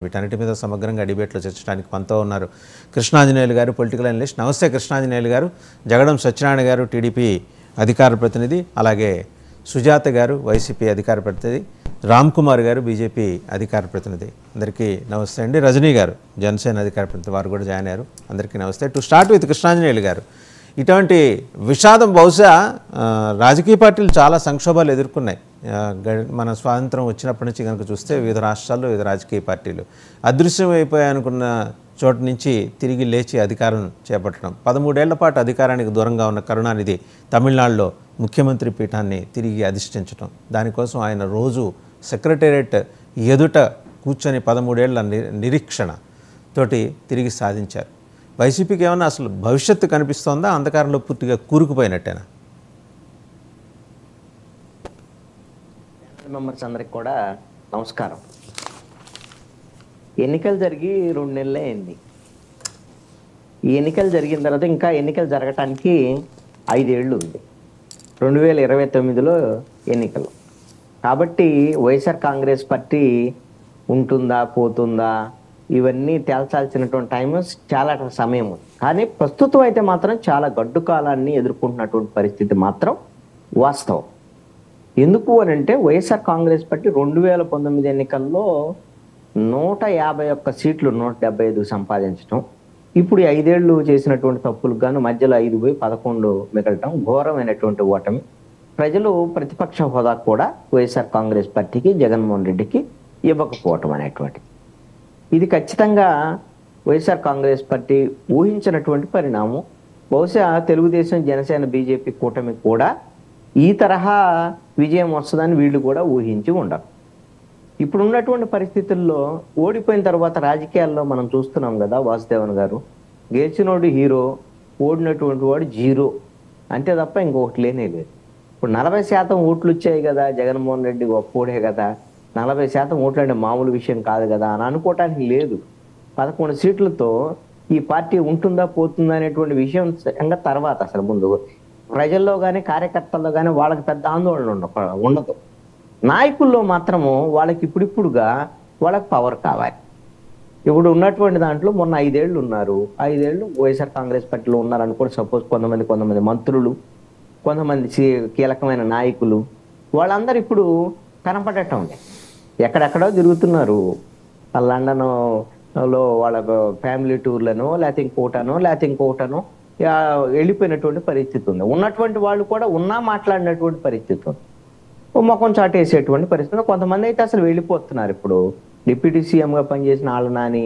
వీటన్నిటి మీద సమగ్రంగా డిబేట్లో చర్చించడానికి మనతో ఉన్నారు కృష్ణాంజనేయులు గారు, పొలిటికల్ అనలిస్ట్. నమస్తే కృష్ణాంజనేయులు గారు. జగడం సత్యనారాయణ గారు, టీడీపీ అధికార ప్రతినిధి. అలాగే సుజాత గారు, వైసీపీ అధికార ప్రతినిధి. రామ్ కుమార్ గారు, బీజేపీ అధికార ప్రతినిధి. అందరికీ నమస్తే అండి. రజనీ గారు, జనసేన అధికార ప్రతినిధి, వారు కూడా జాయిన్ అయ్యారు. అందరికీ నమస్తే. టు స్టార్ట్ విత్ కృష్ణాంజనేయులు గారు, ఇటువంటి విషాదం బహుశా రాజకీయ పార్టీలు చాలా సంక్షోభాలు ఎదుర్కొన్నాయి. మన స్వాతంత్రం వచ్చినప్పటి నుంచి కనుక చూస్తే వివిధ రాష్ట్రాల్లో వివిధ రాజకీయ పార్టీలు అదృశ్యం అయిపోయాయనుకున్న చోటు నుంచి తిరిగి లేచి అధికారం చేపట్టడం, 13 ఏళ్ల పాటు అధికారానికి దూరంగా ఉన్న కరుణానిధి తమిళనాడులో ముఖ్యమంత్రి పీఠాన్ని తిరిగి అధిష్ఠించడం, దానికోసం ఆయన రోజు సెక్రటేరియట్ ఎదుట కూర్చొని 13 ఏళ్ల నిరీక్షణ తోటి తిరిగి సాధించారు. వైసీపీకి ఏమన్నా అసలు భవిష్యత్తు కనిపిస్తోందా? అంధకారంలో పూర్తిగా కూరుకుపోయినట్టేనా? మెంబర్స్ అందరికి కూడా నమస్కారం. ఎన్నికలు జరిగి 2 నెలలే అయింది. ఈ ఎన్నికలు జరిగిన తర్వాత ఇంకా ఎన్నికలు జరగటానికి 5 ఏళ్ళు ఉంది. 2029లో ఎన్నికలు కాబట్టి వైఎస్ఆర్ కాంగ్రెస్ పార్టీ ఉంటుందా పోతుందా ఇవన్నీ తేల్చాల్సినటువంటి టైం, చాలా సమయం. కానీ ప్రస్తుతం అయితే మాత్రం చాలా గడ్డు కాలాన్ని ఎదుర్కొంటున్నటువంటి పరిస్థితి మాత్రం వాస్తవం. ఎందుకు అని అంటే వైఎస్ఆర్ కాంగ్రెస్ పార్టీ 2019 ఎన్నికల్లో 151 సీట్లు 175 సంపాదించడం, ఇప్పుడు 5 ఏళ్ళు చేసినటువంటి తప్పులకు గాను మధ్యలో 5 పోయి 11 మిగలటం ఘోరమైనటువంటి ఓటమి. ప్రజలు ప్రతిపక్ష హోదా కూడా వైఎస్ఆర్ కాంగ్రెస్ పార్టీకి, జగన్మోహన్ రెడ్డికి ఇవ్వకపోవటం అనేటువంటి ఇది ఖచ్చితంగా వైఎస్ఆర్ కాంగ్రెస్ పార్టీ ఊహించినటువంటి పరిణామం. బహుశా తెలుగుదేశం, జనసేన, బీజేపీ కూటమి కూడా ఈ తరహా విజయం వస్తుందని వీళ్ళు కూడా ఊహించి ఉండరు. ఇప్పుడు ఉన్నటువంటి పరిస్థితుల్లో ఓడిపోయిన తర్వాత రాజకీయాల్లో మనం చూస్తున్నాం కదా, వాసుదేవన్ గారు, గెలిచినోడు హీరో, ఓడినటువంటి వాడు జీరో, అంతే తప్ప ఇంకొకటి లేనే లేదు. ఇప్పుడు 40% ఓట్లు వచ్చాయి కదా, జగన్మోహన్ రెడ్డి గొప్పోడే కదా, 40% ఓట్లు అంటే మామూలు విషయం కాదు కదా అని అనుకోవటానికి లేదు. 11 సీట్లతో ఈ పార్టీ ఉంటుందా పోతుందా అనేటువంటి విషయం ఇంకా తర్వాత, అసలు ముందు ప్రజల్లో కానీ కార్యకర్తల్లో కానీ వాళ్ళకి పెద్ద ఆందోళన ఉండదు. నాయకుల్లో మాత్రము వాళ్ళకి ఇప్పుడిప్పుడుగా వాళ్ళకి పవర్ కావాలి. ఇప్పుడు ఉన్నటువంటి దాంట్లో మొన్న 5 ఏళ్ళు ఉన్నారు, 5 ఏళ్ళు వైఎస్ఆర్ కాంగ్రెస్ పార్టీలో ఉన్నారనుకోండి. సపోజ్ కొంతమంది మంత్రులు, కొంతమంది కీలకమైన నాయకులు, వాళ్ళందరూ ఇప్పుడు కనపడటం లేదు. ఎక్కడెక్కడో తిరుగుతున్నారు. లండన్లో వాళ్ళ ఫ్యామిలీ టూర్లను, లేకపోతే ఇంకోటనో వెళ్ళిపోయినటువంటి పరిస్థితి ఉంది. ఉన్నటువంటి వాళ్ళు కూడా మాట్లాడినటువంటి పరిస్థితి ఉంది. ముఖం చాటేసేటువంటి పరిస్థితి. కొంతమంది అయితే అసలు వెళ్ళిపోతున్నారు. ఇప్పుడు డిప్యూటీ సీఎంగా పనిచేసిన నాని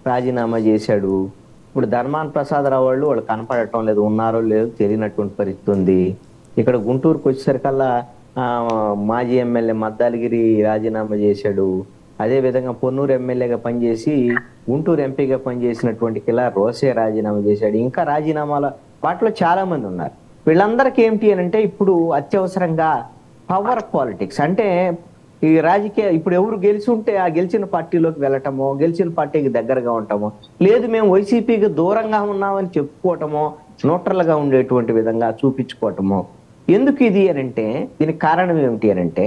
రాజీనామా చేశాడు. ఇప్పుడు ధర్మాన ప్రసాదరావు వాళ్ళు కనపడటం లేదు, ఉన్నారో లేదో తెలియనటువంటి పరిస్థితి ఉంది. ఇక్కడ గుంటూరుకు వచ్చేసరికల్లా మాజీ ఎమ్మెల్యే మద్దాలగిరి రాజీనామా చేశాడు. అదేవిధంగా పొన్నూరు ఎమ్మెల్యేగా పనిచేసి గుంటూరు ఎంపీగా పనిచేసినటువంటి కిలా రోసే రాజీనామా చేశాడు. ఇంకా రాజీనామాల వాటిలో చాలా మంది ఉన్నారు. వీళ్ళందరికీ ఏమిటి అని అంటే ఇప్పుడు అత్యవసరంగా పవర్ పాలిటిక్స్, అంటే ఈ రాజకీయ ఇప్పుడు ఎవరు గెలిచి ఉంటే ఆ గెలిచిన పార్టీలోకి వెళ్ళటమో, గెలిచిన పార్టీకి దగ్గరగా ఉంటామో, లేదు మేము వైసీపీకి దూరంగా ఉన్నామని చెప్పుకోవటమో, న్యూట్రల్గా ఉండేటువంటి విధంగా చూపించుకోవటమో. ఎందుకు ఇది అని అంటే దీనికి కారణం ఏమిటి అని అంటే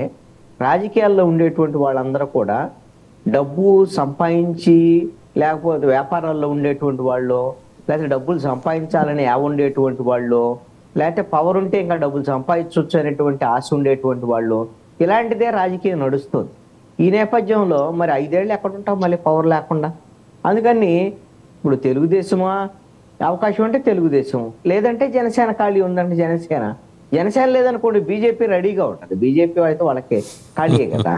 రాజకీయాల్లో ఉండేటువంటి వాళ్ళందరూ కూడా డబ్బు సంపాదించి, లేకపోతే వ్యాపారాల్లో ఉండేటువంటి వాళ్ళు, లేకపోతే డబ్బులు సంపాదించాలని ఉండేటువంటి వాళ్ళు, లేకపోతే పవర్ ఉంటే ఇంకా డబ్బులు సంపాదించవచ్చు అనేటువంటి ఆశ ఉండేటువంటి వాళ్ళు, ఇలాంటిదే రాజకీయం నడుస్తుంది. ఈ నేపథ్యంలో మరి 5 ఏళ్ళు ఎక్కడ ఉంటాం మళ్ళీ పవర్ లేకుండా? అందుకని ఇప్పుడు తెలుగుదేశమా అవకాశం అంటే తెలుగుదేశం, లేదంటే జనసేన ఖాళీ ఉందంటే జనసేన లేదనుకోండి బీజేపీ రెడీగా ఉంటుంది. బీజేపీ అయితే వాళ్ళకి ఖాళీయే కదా,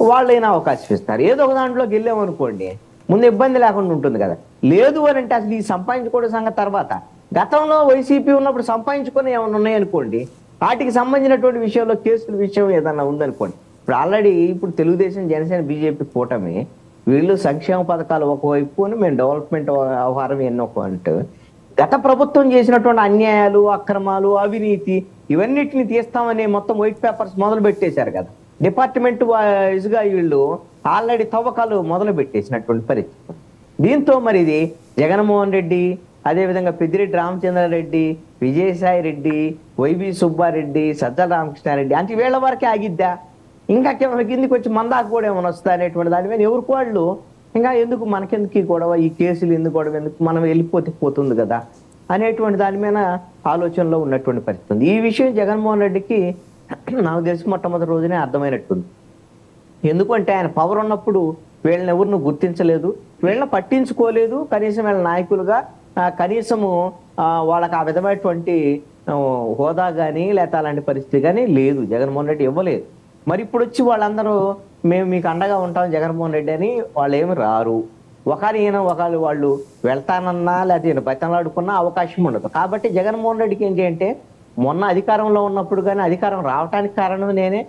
వాళ్ళైనా అవకాశం ఇస్తారు. ఏదో ఒక దాంట్లో గెళ్ళామనుకోండి ముందు ఇబ్బంది లేకుండా ఉంటుంది కదా. లేదు అని అంటే అసలు ఈ సంపాదించుకోవడం సంగతి తర్వాత. గతంలో వైసీపీ ఉన్నప్పుడు సంపాదించుకొని ఏమైనా ఉన్నాయనుకోండి, వాటికి సంబంధించినటువంటి విషయంలో కేసుల విషయం ఏదన్నా ఉందనుకోండి. ఇప్పుడు ఆల్రెడీ ఇప్పుడు తెలుగుదేశం, జనసేన, బీజేపీ కూటమి వీళ్ళు సంక్షేమ పథకాలు ఒకవైపు, మేము డెవలప్మెంట్ వ్యవహారం ఎన్నో అంటూ గత ప్రభుత్వం చేసినటువంటి అన్యాయాలు, అక్రమాలు, అవినీతి ఇవన్నిటిని తీస్తామని మొత్తం వైట్ పేపర్స్ మొదలు పెట్టేశారు కదా. డిపార్ట్మెంట్ వైజ్గా వీళ్ళు ఆల్రెడీ తవ్వకాలు మొదలు పెట్టేసినటువంటి పరిస్థితి. దీంతో మరి ఇది జగన్మోహన్ రెడ్డి, అదేవిధంగా పెద్దిరెడ్డి రామచంద్రారెడ్డి, విజయసాయి రెడ్డి, వైవి సుబ్బారెడ్డి, సజ్జల రామకృష్ణారెడ్డి అంటే వీళ్ళ వరకే ఆగిద్దా? ఇంకా కిందికి వచ్చి మందాకు కూడా ఏమైనా వస్తా అనేటువంటి దాని మీద ఎవరికి వాళ్ళు ఇంకా ఎందుకు మనకెందుకు ఈ గొడవ, ఈ కేసులు ఎందుకు గొడవ, ఎందుకు మనం వెళ్ళిపోతే పోతుంది కదా అనేటువంటి దాని మీద ఆలోచనలో ఉన్నటువంటి పరిస్థితి ఉంది. ఈ విషయం జగన్మోహన్ రెడ్డికి నాకు తెలిసి మొట్టమొదటి రోజునే అర్థమైనట్టుంది. ఎందుకంటే ఆయన పవర్ ఉన్నప్పుడు వీళ్ళని ఎవరిని గుర్తించలేదు, వీళ్ళని పట్టించుకోలేదు, కనీసం వీళ్ళ నాయకులుగా కనీసము వాళ్ళకి ఆ విధమైనటువంటి హోదా కానీ లేకపోతే అలాంటి పరిస్థితి కానీ లేదు, జగన్మోహన్ రెడ్డి ఇవ్వలేదు. మరి ఇప్పుడు వచ్చి వాళ్ళందరూ మేము మీకు అండగా ఉంటాం జగన్మోహన్ రెడ్డి అని వాళ్ళు ఏమి రారు. ఒకరు వాళ్ళు వెళ్తానన్నా లేకపోతే ఈయన బతిలాడుకున్నా అవకాశం ఉండదు. కాబట్టి జగన్మోహన్ రెడ్డికి ఏంటి అంటే మొన్న అధికారంలో ఉన్నప్పుడు కానీ అధికారం రావటానికి కారణం నేనే,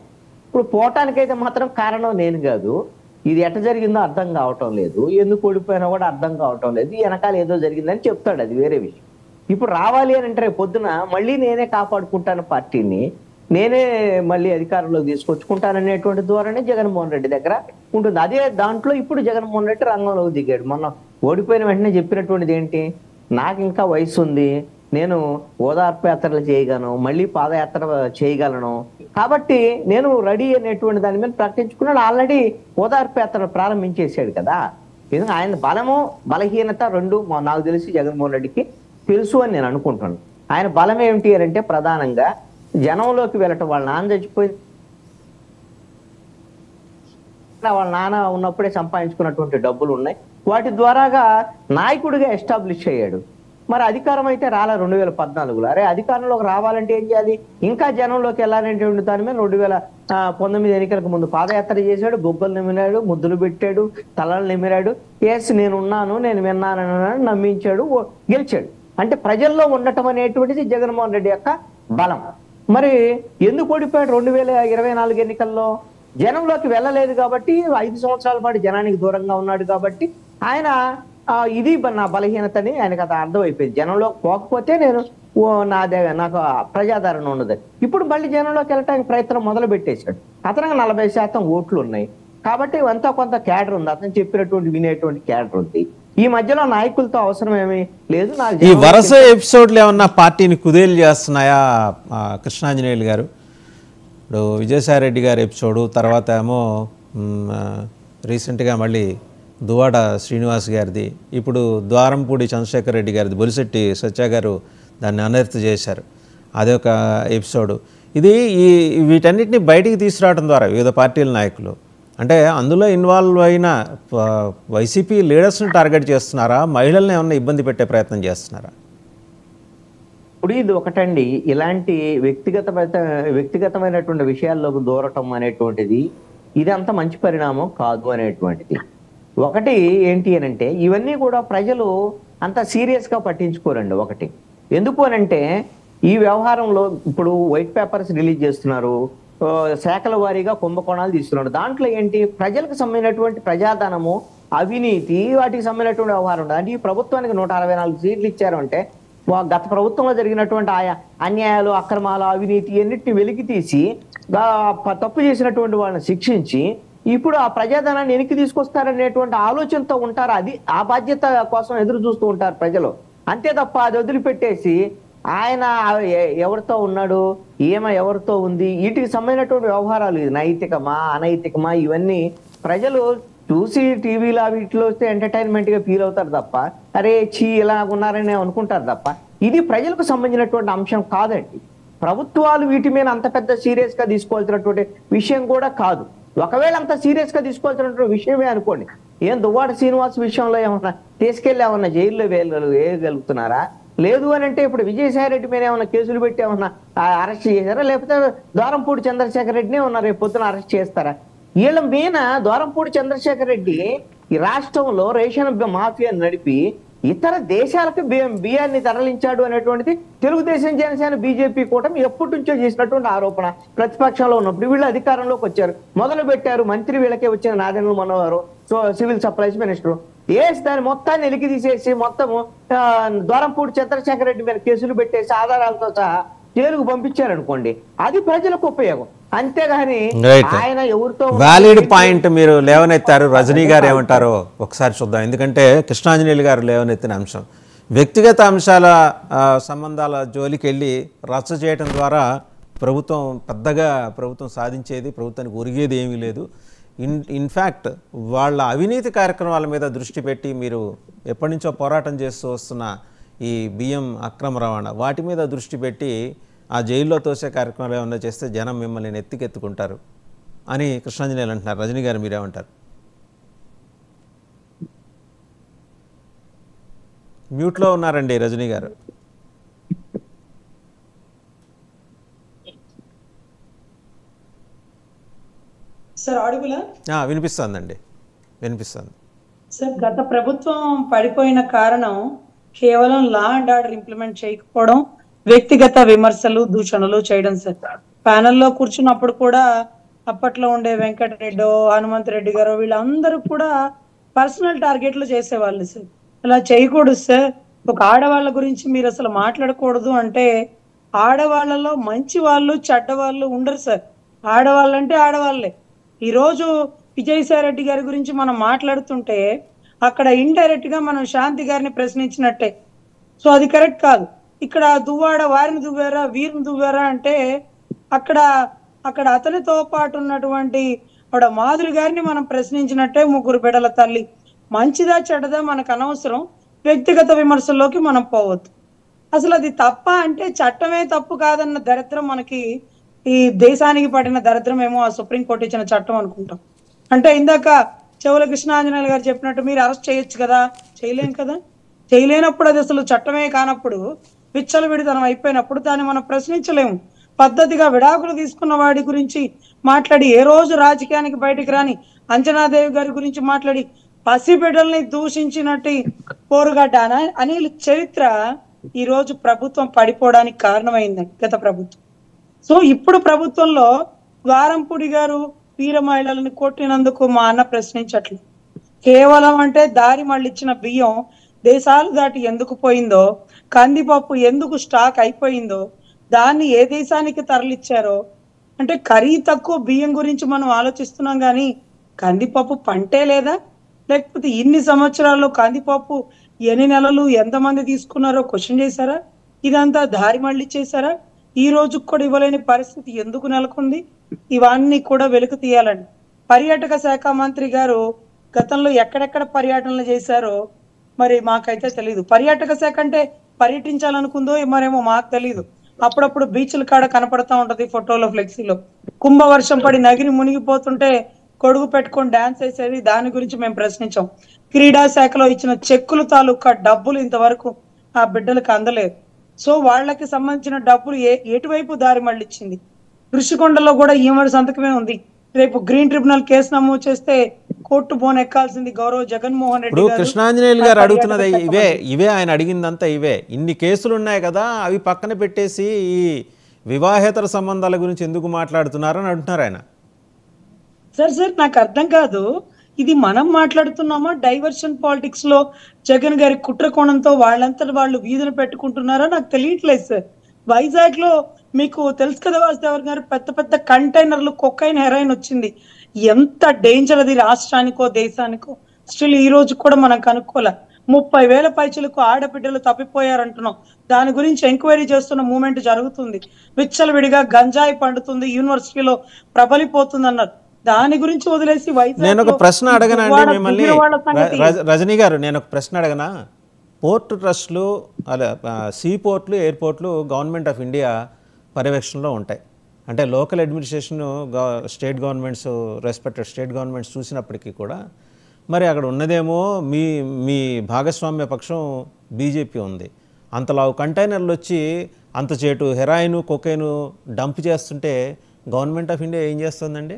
ఇప్పుడు పోవటానికైతే మాత్రం కారణం నేను కాదు. ఇది ఎట్ట జరిగిందో అర్థం కావటం లేదు, ఎందుకు ఓడిపోయినా కూడా అర్థం కావటం లేదు, వెనకాల ఏదో జరిగిందని చెప్తాడు, అది వేరే విషయం. ఇప్పుడు రావాలి అని అంటే రేపు పొద్దున మళ్ళీ నేనే కాపాడుకుంటాను పార్టీని, నేనే మళ్ళీ అధికారంలోకి తీసుకొచ్చుకుంటాననేటువంటి ధోరణి జగన్మోహన్ రెడ్డి దగ్గర ఉంటుంది. అదే దాంట్లో ఇప్పుడు జగన్మోహన్ రెడ్డి రంగంలోకి దిగాడు. మొన్న ఓడిపోయిన వెంటనే చెప్పినటువంటిది ఏంటి, నాకు ఇంకా వయసు ఉంది, నేను ఓదార్పు యాత్రలు చేయగలను, మళ్ళీ పాదయాత్ర చేయగలను, కాబట్టి నేను రెడీ అనేటువంటి దాని మీద ప్రకటించుకున్నాడు. ఆల్రెడీ ఓదార్పు యాత్ర ప్రారంభించేసాడు కదా. ఎందుకంటే ఆయన బలము బలహీనత రెండు నాకు తెలిసి జగన్మోహన్ రెడ్డికి తెలుసు అని నేను అనుకుంటున్నాను. ఆయన బలం ఏమిటి అని అంటే ప్రధానంగా జనంలోకి వెళ్ళటం. వాళ్ళ నాన్న చచ్చిపోయి వాళ్ళ నాన్న ఉన్నప్పుడే సంపాదించుకున్నటువంటి డబ్బులు ఉన్నాయి, వాటి ద్వారాగా నాయకుడిగా ఎస్టాబ్లిష్ అయ్యాడు. మరి అధికారం అయితే రాలే 2014లో. అరే అధికారంలోకి రావాలంటే ఏం చేయాలి, ఇంకా జనంలోకి వెళ్ళాలంటే దాని మీద 2019 ఎన్నికలకు ముందు పాదయాత్ర చేశాడు, బొగ్గలు నిమిరాడు, ముద్దులు పెట్టాడు, తలలు నిమిరాడు, ఎస్ నేనున్నాను, నేను విన్నానని నమ్మించాడు, గెలిచాడు. అంటే ప్రజల్లో ఉండటం అనేటువంటిది జగన్మోహన్ రెడ్డి యొక్క బలం. మరి ఎందుకు ఓడిపోయాడు 2024 ఎన్నికల్లో? జనంలోకి వెళ్ళలేదు కాబట్టి, 5 సంవత్సరాల పాటు జనానికి దూరంగా ఉన్నాడు కాబట్టి ఆయన ఇది నా బలహీనతని ఆయనకు అది అర్థమైపోయింది. జనంలోకి పోకపోతే నేను నాకు ప్రజాదరణ ఉండదు. ఇప్పుడు మళ్ళీ జనంలోకి వెళ్ళటానికి ప్రయత్నం మొదలు పెట్టేశాడు. అతనికి 40% ఓట్లు ఉన్నాయి కాబట్టి ఎంతో కొంత క్యాడర్ ఉంది, అతను చెప్పినటువంటి వినేటువంటి క్యాడర్ ఉంది. ఈ మధ్యలో నాయకులతో అవసరం ఏమీ లేదు. ఈ వరుస ఎపిసోడ్లు ఏమన్నా పార్టీని కుదేలు చేస్తున్నాయా కృష్ణాంజనేయులు గారు? ఇప్పుడు విజయసాయిరెడ్డి గారి ఎపిసోడు, తర్వాత ఏమో రీసెంట్గా మళ్ళీ దువాడ శ్రీనివాస్ గారిది, ఇప్పుడు ద్వారంపూడి చంద్రశేఖర్ రెడ్డి గారిది, బొలిశెట్టి సత్య గారు దాన్ని అనర్త్ చేశారు, అదొక ఎపిసోడు. ఇది వీటన్నిటిని బయటికి తీసుకురావడం ద్వారా వివిధ పార్టీల నాయకులు అంటే అందులో ఇన్వాల్వ్ అయిన వైసీపీ లీడర్స్ని టార్గెట్ చేస్తున్నారా, మహిళల్ని ఏమన్నా ఇబ్బంది పెట్టే ప్రయత్నం చేస్తున్నారా? ఇప్పుడు ఇది ఒకటండి, ఇలాంటి వ్యక్తిగతమైనటువంటి విషయాల్లోకి దూరటం అనేటువంటిది ఇది అంత మంచి పరిణామం కాదు అనేటువంటిది. ఒకటి ఏంటి అని అంటే ఇవన్నీ కూడా ప్రజలు అంత సీరియస్గా పట్టించుకోరండి. ఒకటి ఎందుకు అనంటే ఈ వ్యవహారంలో ఇప్పుడు వైట్ పేపర్స్ రిలీజ్ చేస్తున్నారు, శాఖల వారీగా కుంభకోణాలు తీస్తున్నారు. దాంట్లో ఏంటి ప్రజలకు సంబంధించినటువంటి ప్రజాధనము, అవినీతి, వాటికి సంబంధించినటువంటి వ్యవహారం ఉంటుంది. అంటే ఈ ప్రభుత్వానికి 164 సీట్లు ఇచ్చారు అంటే గత ప్రభుత్వంలో జరిగినటువంటి ఆయా అన్యాయాలు, అక్రమాలు, అవినీతి అన్నిటిని వెలికి తీసి తప్పు చేసినటువంటి వాళ్ళని శిక్షించి ఇప్పుడు ఆ ప్రజాధనాన్ని వెనక్కి తీసుకొస్తారనేటువంటి ఆలోచనతో ఉంటారు. అది ఆ బాధ్యత కోసం ఎదురు చూస్తూ ఉంటారు ప్రజలు. అంతే తప్ప అది వదిలిపెట్టేసి ఆయన ఎవరితో ఉన్నాడు, ఎవరితో ఉంది, వీటికి సంబంధించినటువంటి వ్యవహారాలు ఇది నైతికమా అనైతికమా ఇవన్నీ ప్రజలు చూసి టీవీలో వీటిలో వస్తే ఎంటర్టైన్మెంట్గా ఫీల్ అవుతారు తప్ప అరే చీ ఇలా ఉన్నారని అనుకుంటారు తప్ప ఇది ప్రజలకు సంబంధించినటువంటి అంశం కాదండి. ప్రభుత్వాలు వీటి మీద అంత పెద్ద సీరియస్గా తీసుకోవాల్సినటువంటి విషయం కూడా కాదు. ఒకవేళ అంత సీరియస్గా తీసుకోవాల్సినటువంటి విషయమే అనుకోండి, ఏం దువ్వాడ శ్రీనివాస్ విషయంలో ఏమన్నా తీసుకెళ్ళి ఏమన్నా జైల్లో వేయగలుగుతున్నారా? లేదు అని అంటే ఇప్పుడు విజయసాయిరెడ్డి మీద ఏమన్నా కేసులు పెట్టి ఏమన్నా అరెస్ట్ చేశారా? లేకపోతే ద్వారంపూడి చంద్రశేఖర్ రెడ్డిని ఏమన్నా రేపు పొద్దున అరెస్ట్ చేస్తారా? వీళ్ళ మీద ద్వారంపూడి చంద్రశేఖర్ రెడ్డి ఈ రాష్ట్రంలో రేషన్ మాఫియా నడిపి ఇతర దేశాలకు బియ్యాన్ని తరలించాడు అనేటువంటిది తెలుగుదేశం, జనసేన, బీజేపీ కూటమి ఎప్పటి నుంచో చేసినటువంటి ఆరోపణ. ప్రతిపక్షంలో ఉన్నప్పుడు వీళ్ళు అధికారంలోకి వచ్చారు, మొదలు పెట్టారు. మంత్రి వీళ్ళకే వచ్చిన Nadendla Manohar civil supplies minister దాని మొత్తాన్ని వెలికి తీసేసి మొత్తము ద్వారంపూడి చంద్రశేఖర్ రెడ్డి మీద కేసులు పెట్టేసి ఆధారాలతో సహా జైలుకు పంపించారు అనుకోండి, అది ప్రజలకు ఉపయోగం. అంతేగాని ఆయన ఎవరితో వ్యాలిడ్ పాయింట్ మీరు లేవనెత్తారు. రజనీ గారు ఏమంటారో ఒకసారి చూద్దాం. ఎందుకంటే కృష్ణాంజనేయులు గారు లేవనెత్తిన అంశం వ్యక్తిగత అంశాల సంబంధాల జోలికి వెళ్ళి రచ్చ చేయడం ద్వారా ప్రభుత్వం పెద్దగా ప్రభుత్వం సాధించేది, ప్రభుత్వానికి ఒరిగేది ఏమీ లేదు. ఇన్ఫ్యాక్ట్ వాళ్ళ అవినీతి కార్యక్రమాల మీద దృష్టి పెట్టి మీరు ఎప్పటి నుంచో పోరాటం చేస్తూ వస్తున్న ఈ బియ్యం అక్రమ రవాణా వాటి మీద దృష్టి పెట్టి ఆ జైల్లో తోసే కార్యక్రమాలు ఏమన్నా చేస్తే జనం మిమ్మల్ని ఎత్తికెత్తుకుంటారు అని కృష్ణాంజనేయులు అంటున్నారు. రజనీ గారు మీరేమంటారు? మ్యూట్లో ఉన్నారండి రజనీ గారు. సార్ ఆడిబులా? వినిపిస్తుందండి, వినిపిస్తుంది సార్. గత ప్రభుత్వం పడిపోయిన కారణం కేవలం లా అండ్ ఆర్డర్ ఇంప్లిమెంట్ చేయకపోవడం, వ్యక్తిగత విమర్శలు, దూషణలు చేయడం సార్. ప్యానెల్లో కూర్చున్నప్పుడు కూడా అప్పట్లో ఉండే వెంకటరెడ్డి, హనుమంత్ రెడ్డి గారు వీళ్ళందరూ కూడా పర్సనల్ టార్గెట్లు చేసేవాళ్ళు సార్. అలా చేయకూడదు సార్. ఒక ఆడవాళ్ళ గురించి మీరు అసలు మాట్లాడకూడదు అంటే ఆడవాళ్ళలో మంచి వాళ్ళు చెడ్డ వాళ్ళు ఉండరు సార్. ఆడవాళ్ళంటే ఆడవాళ్ళే. ఈరోజు విజయసాయి రెడ్డి గారి గురించి మనం మాట్లాడుతుంటే అక్కడ ఇండైరెక్ట్ గా మనం శాంతి గారిని ప్రశ్నించినట్టే. సో అది కరెక్ట్ కాదు. ఇక్కడ దువ్వాడ వారిని దువ్వారా వీరిని దువ్వారా అంటే అక్కడ అక్కడ అతనితో పాటు ఉన్నటువంటి ఆవిడ మాధురి గారిని మనం ప్రశ్నించినట్టే. ముగ్గురు బిడ్డల తల్లి. మంచిదా చెడ్డదా మనకు అనవసరం, వ్యక్తిగత విమర్శల్లోకి మనం పోవద్దు. అసలు అది తప్ప అంటే చట్టమే తప్పు కాదన్న దరిద్రం మనకి ఈ దేశానికి పడిన దరిద్రం ఏమో ఆ సుప్రీంకోర్టు ఇచ్చిన చట్టం అనుకుంటాం. అంటే ఇందాక చెవుల కృష్ణాంజనేయులు గారు చెప్పినట్టు మీరు అరెస్ట్ చేయొచ్చు కదా, చేయలేం కదా. చేయలేనప్పుడు అది అసలు చట్టమే కానప్పుడు, విచ్చలవిడితనం అయిపోయినప్పుడు దాన్ని మనం ప్రశ్నించలేము. పద్ధతిగా విడాకులు తీసుకున్న వాడి గురించి మాట్లాడి, ఏ రోజు రాజకీయానికి బయటికి రాని అంజనాదేవి గారి గురించి మాట్లాడి, పసిబిడ్డల్ని దూషించినట్టు పోరుగడ్డ అనిల్ చరిత్ర ఈ రోజు ప్రభుత్వం పడిపోవడానికి కారణమైందండి, గత ప్రభుత్వం. సో ఇప్పుడు ప్రభుత్వంలో ద్వారంపూడి గారు వీర మహిళలను కొట్టినందుకు మా అన్న ప్రశ్నించట్లేదు. కేవలం అంటే దారి మళ్ళిచ్చిన బియ్యం దేశాలు దాటి ఎందుకు పోయిందో, కందిపప్పు ఎందుకు స్టాక్ అయిపోయిందో, దాన్ని ఏ దేశానికి తరలిచ్చారో, అంటే ఖరీదు తక్కువ బియ్యం గురించి మనం ఆలోచిస్తున్నాం కానీ కందిపప్పు పంటే లేదా? లేకపోతే ఇన్ని సంవత్సరాల్లో కందిపప్పు ఎన్ని నెలలు ఎంతమంది తీసుకున్నారో క్వశ్చన్ చేశారా? ఇదంతా దారి మళ్ళీ చేశారా? ఈ రోజు కూడా ఇవ్వలేని పరిస్థితి ఎందుకు నెలకొంది? ఇవన్నీ కూడా వెలుగు తీయాలండి. పర్యాటక శాఖ మంత్రి గారు గతంలో ఎక్కడెక్కడ పర్యటనలు చేశారో మరి మాకైతే తెలియదు. పర్యాటక శాఖ అంటే పర్యటించాలనుకుందో మరేమో మాకు తెలియదు. అప్పుడప్పుడు బీచ్ల కాడ కనపడతా ఉంటది ఫోటోలో, ఫ్లెక్సీలో. కుంభవర్షం పడి నగిరి మునిగిపోతుంటే కొడుగు పెట్టుకొని డాన్స్ వేసేది, దాని గురించి మేము ప్రశ్నించాం. క్రీడా శాఖలో ఇచ్చిన చెక్కులు తాలూకా డబ్బులు ఇంతవరకు ఆ బిడ్డలకు అందలేదు. సో వాళ్ళకి సంబంధించిన డబ్బులు ఎటువైపు దారి మళ్ళిచ్చింది? ఋషికొండలో కూడా ఈమెడి సంతకమే ఉంది. రేపు గ్రీన్ ట్రిబ్యునల్ కేసు నమోదు చేస్తే కోర్టు బోన్ ఎక్కాల్సింది గౌరవ జగన్మోహన్ రెడ్డి గారు. కృష్ణాంజనేయులు గారు అడుగుతున్నది ఇవే ఆయన అడిగిందంతా ఇవే. ఇన్ని కేసులు ఉన్నాయి కదా, అవి పక్కన పెట్టేసి ఈ వివాహేతర సంబంధాల గురించి ఎందుకు మాట్లాడుతున్నారని అంటున్నారు ఆయన. సార్ నాకు అర్థం కాదు, ఇది మనం మాట్లాడుతున్నామా? డైవర్షన్ పాలిటిక్స్ లో జగన్ గారి కుట్ర కోణంతో వాళ్ళంతటి వాళ్ళు వీధులు పెట్టుకుంటున్నారా నాకు తెలియట్లేదు సార్. వైజాగ్ లో మీకు తెలుసు కదా వాసుదేవర్ గారు, పెద్ద పెద్ద కంటైనర్లు కొకైన్, హెరాయిన్ వచ్చింది. ఎంత డేంజర్ అది రాష్ట్రానికో దేశానికో. స్టిల్ ఈ రోజు కూడా మనం కనుక్కోలే. 30,000 పైచలకు ఆడబిడ్డలు తప్పిపోయారంటున్నాం. దాని గురించి ఎంక్వైరీ చేస్తున్న మూమెంట్ జరుగుతుంది. విచ్చలవిడిగా గంజాయి పండుతుంది, యూనివర్సిటీలో ప్రబలిపోతుంది అన్నారు. దాని గురించి వదిలేసి నేను ఒక ప్రశ్న అడగనా అండి మిమ్మల్ని రజనీ గారు? నేను ఒక ప్రశ్న అడగనా? పోర్ట్ ట్రస్ట్లు, అలా సీ పోర్ట్లు, ఎయిర్పోర్ట్లు గవర్నమెంట్ ఆఫ్ ఇండియా పర్యవేక్షణలో ఉంటాయి. అంటే local administration, state governments, respected state governments చూసినప్పటికీ కూడా మరి అక్కడ ఉన్నదేమో మీ భాగస్వామ్య పక్షం బీజేపీ ఉంది. అంతలావు కంటైనర్లు వచ్చి అంత చేటు హెరాయిన్, కొకైను డంప్ చేస్తుంటే గవర్నమెంట్ ఆఫ్ ఇండియా ఏం చేస్తుందండి?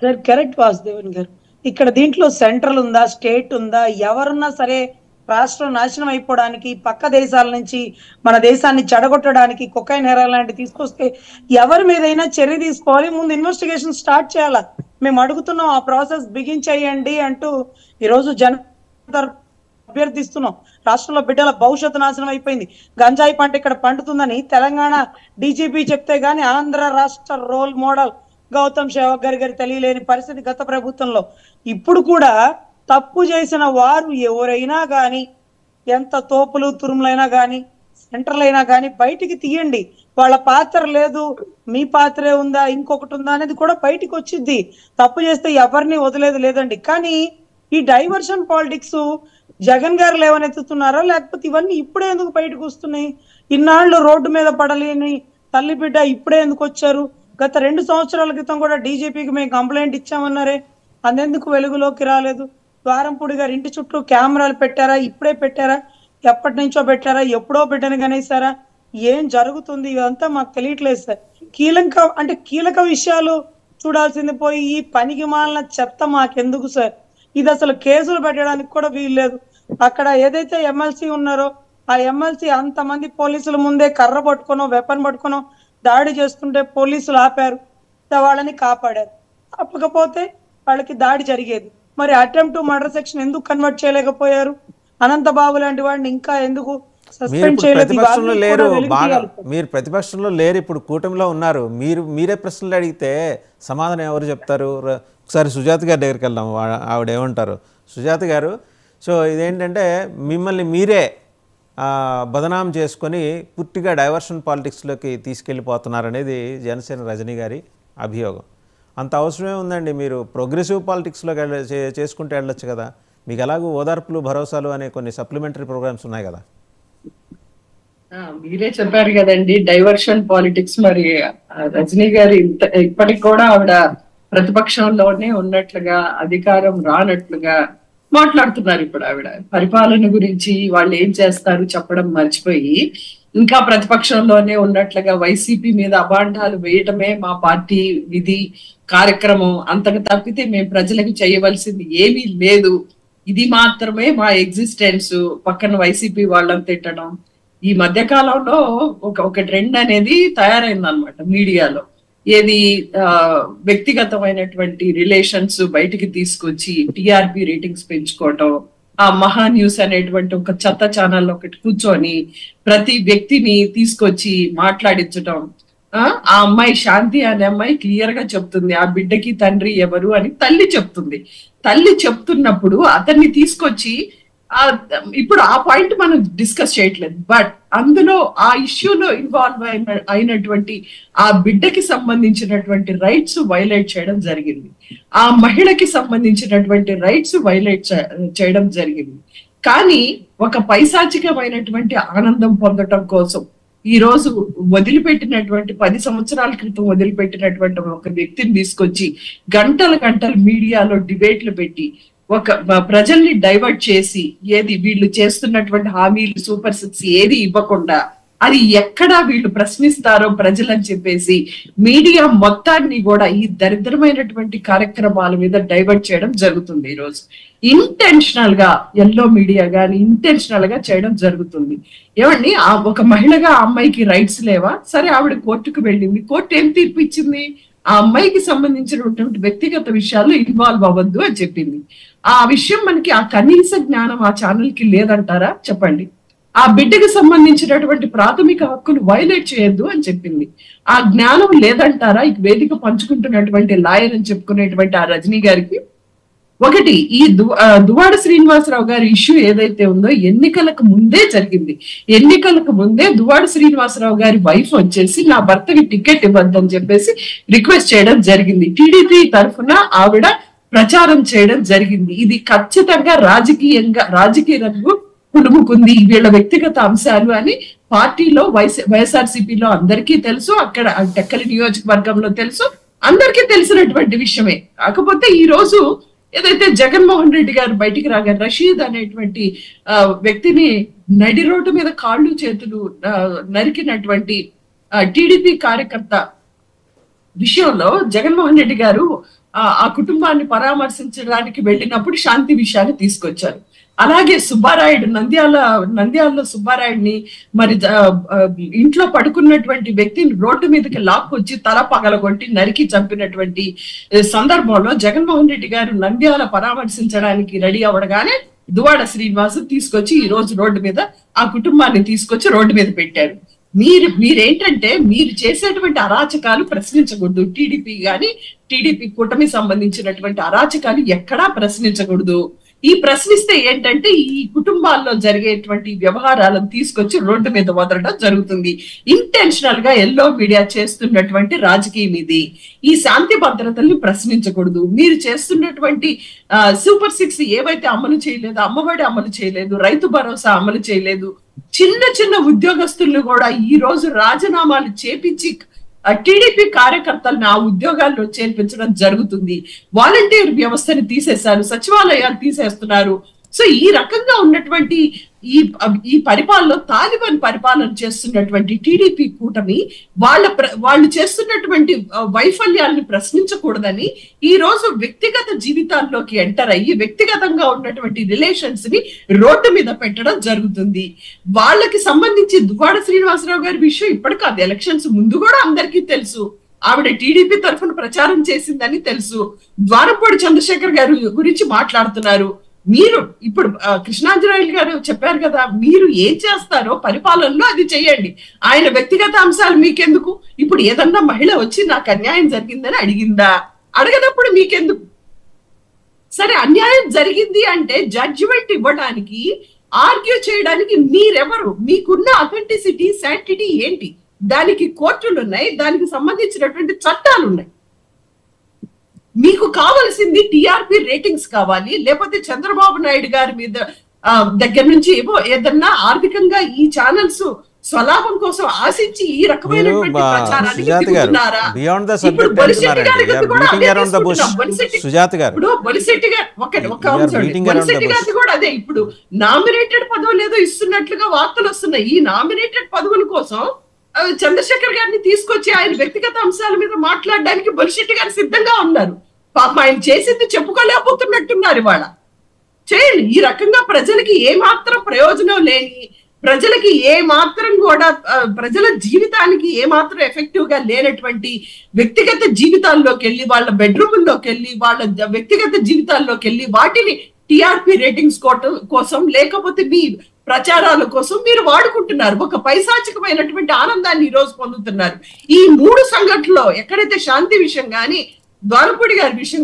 సార్ కరెక్ట్ వాసుదేవన్ గారు. ఇక్కడ దీంట్లో సెంట్రల్ ఉందా, స్టేట్ ఉందా? ఎవరున్నా సరే రాష్ట్రం నాశనం అయిపోవడానికి, పక్క దేశాల నుంచి మన దేశాన్ని చెడగొట్టడానికి కొకైన్, హెరాయిన్ లాంటివి తీసుకొస్తే ఎవరి మీదైనా చర్య తీసుకోవాలి. ముందు ఇన్వెస్టిగేషన్ స్టార్ట్ చేయాలా. మేము అడుగుతున్నాం, ఆ ప్రాసెస్ బిగిన్ చేయండి అంటూ ఈరోజు జన అభ్యర్థిస్తున్నాం. రాష్ట్రంలో బిడ్డల భవిష్యత్తు నాశనం అయిపోయింది. గంజాయి పంట ఇక్కడ పండుతుందని తెలంగాణ డీజీపీ చెప్తే గానీ ఆంధ్ర రాష్ట్ర రోల్ మోడల్ గౌతమ్ సేవక్ గారి తెలియలేని పరిస్థితి గత ప్రభుత్వంలో. ఇప్పుడు కూడా తప్పు చేసిన వారు ఎవరైనా గాని, ఎంత తోపులు తురుములైనా గాని సెంట్రల్ అయినా కానీ బయటికి తీయండి. వాళ్ళ పాత్ర లేదు, మీ పాత్రే ఉందా, ఇంకొకటి ఉందా అనేది కూడా బయటికి వచ్చింది. తప్పు చేస్తే ఎవరిని వదిలేదు లేదండి. కానీ ఈ డైవర్షన్ పాలిటిక్స్ జగన్ గారు లేవనెత్తుతున్నారా, లేకపోతే ఇవన్నీ ఇప్పుడే ఎందుకు బయటకు వస్తున్నాయి? ఇన్నాళ్ళు రోడ్డు మీద పడలేని తల్లి బిడ్డ ఇప్పుడే ఎందుకు వచ్చారు? గత 2 సంవత్సరాల క్రితం కూడా డీజీపీకి మేము కంప్లైంట్ ఇచ్చామన్నారే, అదెందుకు వెలుగులోకి రాలేదు? ద్వారంపూడి గారి ఇంటి చుట్టూ కెమెరాలు పెట్టారా? ఇప్పుడే పెట్టారా? ఎప్పటి నుంచో పెట్టారా? ఎప్పుడో బిడ్డను కనేసారా? ఏం జరుగుతుంది? ఇదంతా మాకు తెలియట్లేదు సార్. కీలక విషయాలు చూడాల్సింది పోయి ఈ పనికి మాలిన చెత్త మాకెందుకు సార్? ఇది అసలు కేసులు పెట్టడానికి కూడా వీల్లేదు. అక్కడ ఏదైతే ఎమ్మెల్సీ ఉన్నారో ఆ ఎమ్మెల్సీ అంతమంది పోలీసుల ముందే కర్ర పట్టుకునో వెపన్ పట్టుకునో దాడి చేస్తుంటే పోలీసులు ఆపారు, వాళ్ళని కాపాడారు. తప్పకపోతే వాళ్ళకి దాడి జరిగేది. మరి అటెంప్ట్ టు మర్డర్ సెక్షన్ ఎందుకు కన్వర్ట్ చేయలేకపోయారు? అనంతబాబు లాంటి వాడిని ఇంకా ఎందుకు సస్పెండ్ చేయలేదు? మీరు ప్రతిపక్షంలో లేరు, ఇప్పుడు కూటమిలో ఉన్నారు. మీరే ప్రశ్నలు అడిగితే సమాధానం ఎవరు చెప్తారు? ఒకసారి సుజాత గారి దగ్గరికి వెళ్దాం, ఆవిడ ఏమంటారు. సుజాత గారు, సో ఇదేంటంటే మిమ్మల్ని మీరే బదనాం చేసుకొని పూర్తిగా డైవర్షన్ పాలిటిక్స్లోకి తీసుకెళ్ళిపోతున్నారనేది జనసేన రజనీ గారి అభియోగం. అంత అవసరమే ఉందండి? మీరు ప్రోగ్రెసివ్ పాలిటిక్స్లోకి చేసుకుంటూ వెళ్ళొచ్చు కదా. మీకు ఎలాగో ఓదార్పులు భరోసాలు అనే కొన్ని సప్లిమెంటరీ ప్రోగ్రామ్స్ ఉన్నాయి కదా. మీరే చెప్పారు కదండి డైవర్షన్ పాలిటిక్స్. మరి రజనీ గారు ఇప్పటికి కూడా ఆవిడ ప్రతిపక్షంలోనే ఉన్నట్లుగా, అధికారం రానట్లుగా మాట్లాడుతున్నారు. ఇప్పుడు ఆవిడ పరిపాలన గురించి వాళ్ళు ఏం చేస్తారు చెప్పడం మర్చిపోయి ఇంకా ప్రతిపక్షంలోనే ఉన్నట్లుగా వైసీపీ మీద అభాండాలు వేయటమే మా పార్టీ విధి కార్యక్రమం, అంతకు తప్పితే మేము ప్రజలకు చేయవలసింది ఏమీ లేదు, ఇది మాత్రమే మా ఎగ్జిస్టెన్స్, పక్కన వైసీపీ వాళ్ళని తిట్టడం. ఈ మధ్య కాలంలో ఒక ట్రెండ్ అనేది తయారైందనమాట మీడియాలో. ఏది వ్యక్తిగతమైనటువంటి రిలేషన్స్ బయటికి తీసుకొచ్చి టిఆర్పి రేటింగ్స్ పెంచుకోవటం, ఆ మహా న్యూస్ అనేటువంటి ఒక చెత్త ఛానల్ ఒకటి కూర్చొని ప్రతి వ్యక్తిని తీసుకొచ్చి మాట్లాడించటం. ఆ అమ్మాయి శాంతి అనే అమ్మాయి క్లియర్ గా చెప్తుంది ఆ బిడ్డకి తండ్రి ఎవరు అని తల్లి చెప్తుంది. తల్లి చెప్తున్నప్పుడు అతన్ని తీసుకొచ్చి ఇప్పుడు ఆ పాయింట్ మనం డిస్కస్ చేయట్లేదు, బట్ అందులో ఆ ఇష్యూలో ఇన్వాల్వ్ అయినటువంటి ఆ బిడ్డకి సంబంధించినటువంటి రైట్స్ వైలేట్ చేయడం జరిగింది, ఆ మహిళకి సంబంధించినటువంటి రైట్స్ వైలేట్ చేయడం జరిగింది. కానీ ఒక పైశాచికమైనటువంటి ఆనందం పొందటం కోసం ఈ రోజు వదిలిపెట్టినటువంటి 10 సంవత్సరాల క్రితం వదిలిపెట్టినటువంటి ఒక వ్యక్తిని తీసుకొచ్చి గంటలు మీడియాలో డిబేట్లు పెట్టి ఒక ప్రజల్ని డైవర్ట్ చేసి ఏది వీళ్ళు చేస్తున్నటువంటి హామీలు సూపర్ 6 ఏది ఇవ్వకుండా అది ఎక్కడా వీళ్ళు ప్రశ్నిస్తారో ప్రజలని చెప్పేసి మీడియా మొత్తాన్ని కూడా ఈ దరిద్రమైనటువంటి కార్యక్రమాల మీద డైవర్ట్ చేయడం జరుగుతుంది. ఈ రోజు ఇంటెన్షనల్ గా ఎల్లో మీడియా గాని ఇంటెన్షనల్ గా చేయడం జరుగుతుంది. ఏమండి ఒక మహిళగా ఆ అమ్మాయికి రైట్స్ లేవా? సరే ఆవిడ కోర్టుకు వెళ్ళింది, కోర్టు ఏం తీర్పు ఇచ్చింది? ఆ అమ్మాయికి సంబంధించినటువంటి వ్యక్తిగత విషయాల్లో ఇన్వాల్వ్ అవ్వద్దు అని చెప్పింది. ఆ విషయం మనకి ఆ కనీస జ్ఞానం ఆ ఛానల్ కి లేదంటారా చెప్పండి? ఆ బిడ్డకి సంబంధించినటువంటి ప్రాథమిక హక్కులు వైలేట్ చేయొద్దు అని చెప్పింది. ఆ జ్ఞానం లేదంటారా ఈ వేదిక పంచుకుంటున్నటువంటి లాయర్ అని చెప్పుకునేటువంటి ఆ రజనీ గారికి? ఒకటి ఈ దువ్వాడ శ్రీనివాసరావు గారి ఇష్యూ ఏదైతే ఉందో ఎన్నికలకు ముందే జరిగింది. ఎన్నికలకు ముందే దువ్వాడ శ్రీనివాసరావు గారి వైఫ్ వచ్చేసి నా భర్తకి టికెట్ ఇవ్వద్దని చెప్పేసి రిక్వెస్ట్ చేయడం జరిగింది. టీడీపీ తరఫున ఆవిడ ప్రచారం చేయడం జరిగింది. ఇది ఖచ్చితంగా రాజకీయ రంగు పులుముకుంది, వీళ్ళ వ్యక్తిగత అంశాలు అని పార్టీలో వైఎస్ఆర్సీపీలో అందరికీ తెలుసు, అక్కడ టెక్కలి నియోజకవర్గంలో తెలుసు, అందరికీ తెలిసినటువంటి విషయమే. కాకపోతే ఈ రోజు ఏదైతే జగన్మోహన్ రెడ్డి గారు బయటికి రాగారు, రషీద్ అనేటువంటి వ్యక్తిని నడి రోడ్డు మీద కాళ్ళు చేతులు నరికినటువంటి టీడీపీ కార్యకర్త విషయంలో జగన్మోహన్ రెడ్డి గారు ఆ కుటుంబాన్ని పరామర్శించడానికి వెళ్ళినప్పుడు శాంతి విషయాన్ని తీసుకొచ్చారు. అలాగే సుబ్బారాయుడు నంద్యాలలో సుబ్బారాయుడిని మరి ఇంట్లో పడుకున్నటువంటి వ్యక్తిని రోడ్డు మీదకి లాక్కొచ్చి తల పగలగొట్టి నరికి చంపినటువంటి సందర్భంలో జగన్మోహన్ రెడ్డి గారు నంద్యాల పరామర్శించడానికి రెడీ అవ్వడగానే దువ్వాడ శ్రీనివాస్ తీసుకొచ్చి ఈ రోజు రోడ్డు మీద ఆ కుటుంబాన్ని తీసుకొచ్చి రోడ్డు మీద పెట్టారు. మీరేంటంటే మీరు చేసేటువంటి అరాచకాలు ప్రశ్నించకూడదు. టీడీపీ కూటమి సంబంధించినటువంటి అరాచకాలు ఎక్కడా ప్రశ్నించకూడదు. ఈ ప్రశ్నిస్తే ఏంటంటే ఈ కుటుంబాల్లో జరిగేటువంటి వ్యవహారాలను తీసుకొచ్చి రోడ్డు మీద వదలడం జరుగుతుంది. ఇంటెన్షనల్ గా ఎల్లో మీడియా చేస్తున్నటువంటి రాజకీయం ఇది. ఈ శాంతి భద్రతల్ని ప్రశ్నించకూడదు. మీరు చేస్తున్నటువంటి సూపర్ 6 ఏవైతే అమలు చేయలేదు, అమ్మఒడి అమలు చేయలేదు, రైతు భరోసా అమలు చేయలేదు, చిన్న చిన్న ఉద్యోగస్తులను కూడా ఈ రోజు రాజీనామాలు చేపించి టీడీపీ కార్యకర్తలను ఆ ఉద్యోగాల్లో చేర్పించడం జరుగుతుంది. వాలంటీర్ వ్యవస్థని తీసేశారు, సచివాలయాలు తీసేస్తున్నారు. సో ఈ రకంగా ఉన్నటువంటి ఈ పరిపాలనలో తాలిబాన్ పరిపాలన చేస్తున్నటువంటి టీడీపీ కూటమి వాళ్ళు చేస్తున్నటువంటి వైఫల్యాలను ప్రశ్నించకూడదని ఈ రోజు వ్యక్తిగత జీవితాల్లోకి ఎంటర్ అయ్యి వ్యక్తిగతంగా ఉన్నటువంటి రిలేషన్స్ ని రోడ్డు మీద పెట్టడం జరుగుతుంది. వాళ్ళకి సంబంధించి దువ్వాడ శ్రీనివాసరావు గారి విషయం ఇప్పటికి అది ఎలక్షన్స్ ముందు కూడా అందరికీ తెలుసు. ఆవిడ టీడీపీ తరఫున ప్రచారం చేసిందని తెలుసు. ద్వారంపూడి చంద్రశేఖర్ గారి గురించి మాట్లాడుతున్నారు. మీరు ఇప్పుడు కృష్ణాంజనేయులు గారు చెప్పారు కదా, మీరు ఏం చేస్తారో పరిపాలనలో అది చెయ్యండి. ఆయన వ్యక్తిగత అంశాలు మీకెందుకు? ఇప్పుడు ఏదన్నా మహిళ వచ్చి నాకు అన్యాయం జరిగిందని అడిగిందా? అడగనప్పుడు మీకెందుకు? సరే, అన్యాయం జరిగింది అంటే జడ్జిమెంట్ ఇవ్వడానికి, ఆర్గ్యూ చేయడానికి మీరెవరు? మీకున్న అథెంటిసిటీ, శాంటిటీ ఏంటి? దానికి కోర్టులు ఉన్నాయి, దానికి సంబంధించినటువంటి చట్టాలు ఉన్నాయి. మీకు కావాల్సింది టీఆర్పీ రేటింగ్స్ కావాలి, లేకపోతే చంద్రబాబు నాయుడు గారి మీద దగ్గర నుంచి ఏదన్నా ఆర్థికంగా ఈ ఛానల్స్ స్వలాభం కోసం ఆశించి ఈ రకమైనటువంటి ప్రచారానికి దిగుతున్నారా? ఇప్పుడు బొలిశెట్టి గారి కూడా అదే, ఇప్పుడు నామినేటెడ్ పదవులు ఏదో ఇస్తున్నట్లుగా వార్తలు వస్తున్నాయి. ఈ నామినేటెడ్ పదవుల కోసం చంద్రశేఖర్ గారిని తీసుకొచ్చి ఆయన వ్యక్తిగత అంశాల మీద మాట్లాడడానికి బొలిశెట్టి గారు సిద్ధంగా ఉన్నారు. పాప ఆయన చేసింది చెప్పుకోలేకపోతున్నట్టున్నారు. ఇవాళ చేయండి. ఈ రకంగా ప్రజలకి ఏమాత్రం ప్రయోజనం లేని, ప్రజలకి ఏ మాత్రం కూడా ప్రజల జీవితానికి ఏ మాత్రం ఎఫెక్టివ్ గా లేనటువంటి వ్యక్తిగత జీవితాల్లోకి వెళ్ళి, వాళ్ళ బెడ్రూమ్లోకి వెళ్ళి, వాళ్ళ వ్యక్తిగత జీవితాల్లోకి వెళ్ళి వాటిని టీఆర్పీ రేటింగ్స్ కోసం లేకపోతే మీ ప్రచారాల కోసం మీరు వాడుకుంటున్నారు. ఒక పైశాచికమైనటువంటి ఆనందాన్ని ఈ రోజు పొందుతున్నారు. ఈ 3 సంఘటనలో ఎక్కడైతే శాంతి విషయం కానీ, ద్వారపూడి గారి విషయం,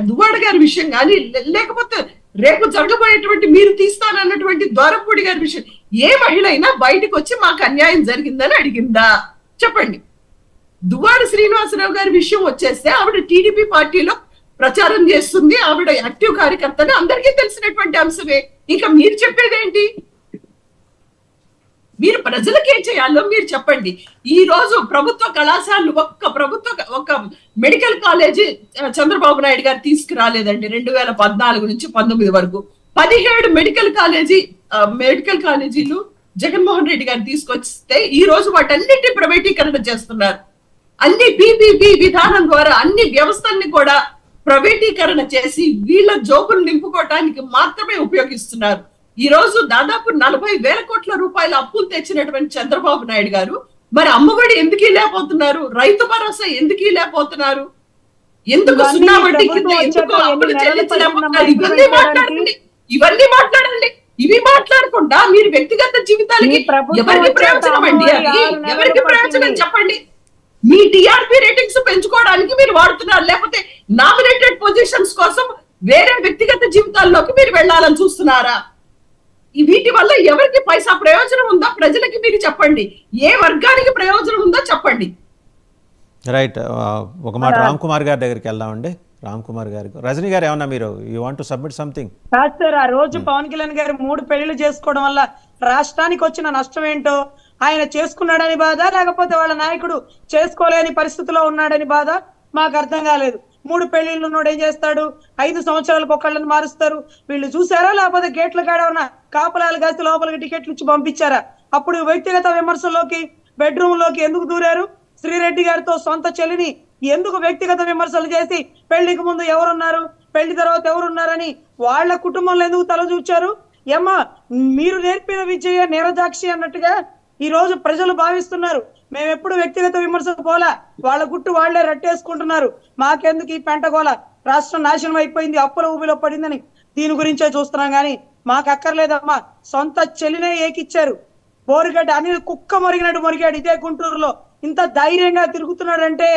దువ్వాడ గారి విషయం కానీ, లేకపోతే రేపు జరగబోయేటువంటి మీరు తీస్తానన్నటువంటి ద్వారపూడి గారి విషయం, ఏ మహిళ అయినా బయటకు వచ్చి మాకు అన్యాయం జరిగిందని అడిగిందా? చెప్పండి. దువ్వాడ శ్రీనివాసరావు గారి విషయం వచ్చేస్తే ఆవిడ టీడీపీ పార్టీలో ప్రచారం చేస్తుంది, ఆవిడ యాక్టివ్ కార్యకర్తని అందరికీ తెలిసినటువంటి అంశమే. ఇంకా మీరు చెప్పేదేంటి? మీరు ప్రజలకు ఏం చేయాలో మీరు చెప్పండి. ఈ రోజు ప్రభుత్వ కళాశాలలు ఒక మెడికల్ కాలేజీ చంద్రబాబు నాయుడు గారు తీసుకురాలేదండి. 2014 నుంచి 19 వరకు 17 మెడికల్ కాలేజీలు జగన్మోహన్ రెడ్డి గారు తీసుకొస్తే ఈ రోజు వాటన్నిటి ప్రైవేటీకరణ చేస్తున్నారు. అన్ని PPP విధానం ద్వారా అన్ని వ్యవస్థల్ని కూడా ప్రైవేటీకరణ చేసి వీళ్ళ జోబులు నింపుకోవటానికి మాత్రమే ఉపయోగిస్తున్నారు. ఈ రోజు దాదాపు 40,000 కోట్ల రూపాయల అప్పులు తెచ్చినటువంటి చంద్రబాబు నాయుడు గారు మరి అమ్మఒడి ఎందుకు లేకపోతున్నారు? రైతు భరోసా ఎందుకు లేకపోతున్నారు? ఎందుకు సున్నా వడ్డీ కింద ఎందుకు అప్పులు చెల్లించలేకపోతున్నారు? ఇవన్నీ మాట్లాడండి. ఇవి మాట్లాడకుండా మీరు వ్యక్తిగత జీవితాలకి ఎవరికి ప్రయోజనం అండి? అది ఎవరికి ప్రయోజనం చెప్పండి. మీ టీఆర్పీ రేటింగ్స్ పెంచుకోవడానికి మీరు వాడుతున్నారు, లేకపోతే నామినేటెడ్ పొజిషన్స్ కోసం వేరే వ్యక్తిగత జీవితాల్లోకి మీరు వెళ్ళాలని చూస్తున్నారా? వీటి వల్ల ఎవరికి పైసా ప్రయోజనం ఉందో ప్రజలకి మీరు చెప్పండి. ఏ వర్గానికి ప్రయోజనం ఉందో చెప్పండి. రైట్. ఒక మాట రామ్ కుమార్ గారి దగ్గరికి వెళ్దామండి. రామ్ కుమార్ గారు, రజనీ గారు ఏమన్నా మీరు you want to submit something? Sir, ఆ రోజు పవన్ కళ్యాణ్ గారు 3 పెళ్లిళ్ళు చేసుకోవడం వల్ల రాష్ట్రానికి వచ్చిన నష్టం ఏంటో, ఆయన చేసుకున్నాడని బాధ, లేకపోతే వాళ్ళ నాయకుడు చేసుకోలేని పరిస్థితిలో ఉన్నాడని బాధ మాకు అర్థం కాలేదు. 3 పెళ్లిళ్ళు ఉన్నోడు ఏం చేస్తాడు? 5 సంవత్సరాలకు ఒకళ్ళని మారుస్తారు. వీళ్ళు చూసారా? లేకపోతే గేట్ల కాడ ఉన్న కాపలాలు కాసి లోపలికి టికెట్లు ఇచ్చి పంపించారా? అప్పుడు వ్యక్తిగత విమర్శల్లోకి, బెడ్రూమ్ లోకి ఎందుకు దూరారు? శ్రీరెడ్డి గారితో సొంత చెల్లిని ఎందుకు వ్యక్తిగత విమర్శలు చేసి పెళ్లికి ముందు ఎవరున్నారు, పెళ్లి తర్వాత ఎవరున్నారని వాళ్ళ కుటుంబంలో ఎందుకు తలదూర్చారు? ఏమ్మా, మీరు నేర్పిన విజయ నిరజాక్షి అన్నట్టుగా ఈ రోజు ప్రజలు భావిస్తున్నారు. మేము ఎప్పుడు వ్యక్తిగత విమర్శకు పోలా, వాళ్ళ గుట్టు వాళ్లే రట్టేసుకుంటున్నారు. మాకెందుకు ఈ పెంటగోల? రాష్ట్రం నాశనం అయిపోయింది, అప్పుల ఊబిలో పడిందని దీని గురించే చూస్తున్నాం. కానీ మాకు అక్కర్లేదమ్మా. సొంత చెల్లినే ఏకిచ్చారు. బోరుగడ్డ అనిల్ కుక్క మొరిగినట్టు మొరిగాడు ఇదే గుంటూరులో. ఇంత ధైర్యంగా తిరుగుతున్నాడంటే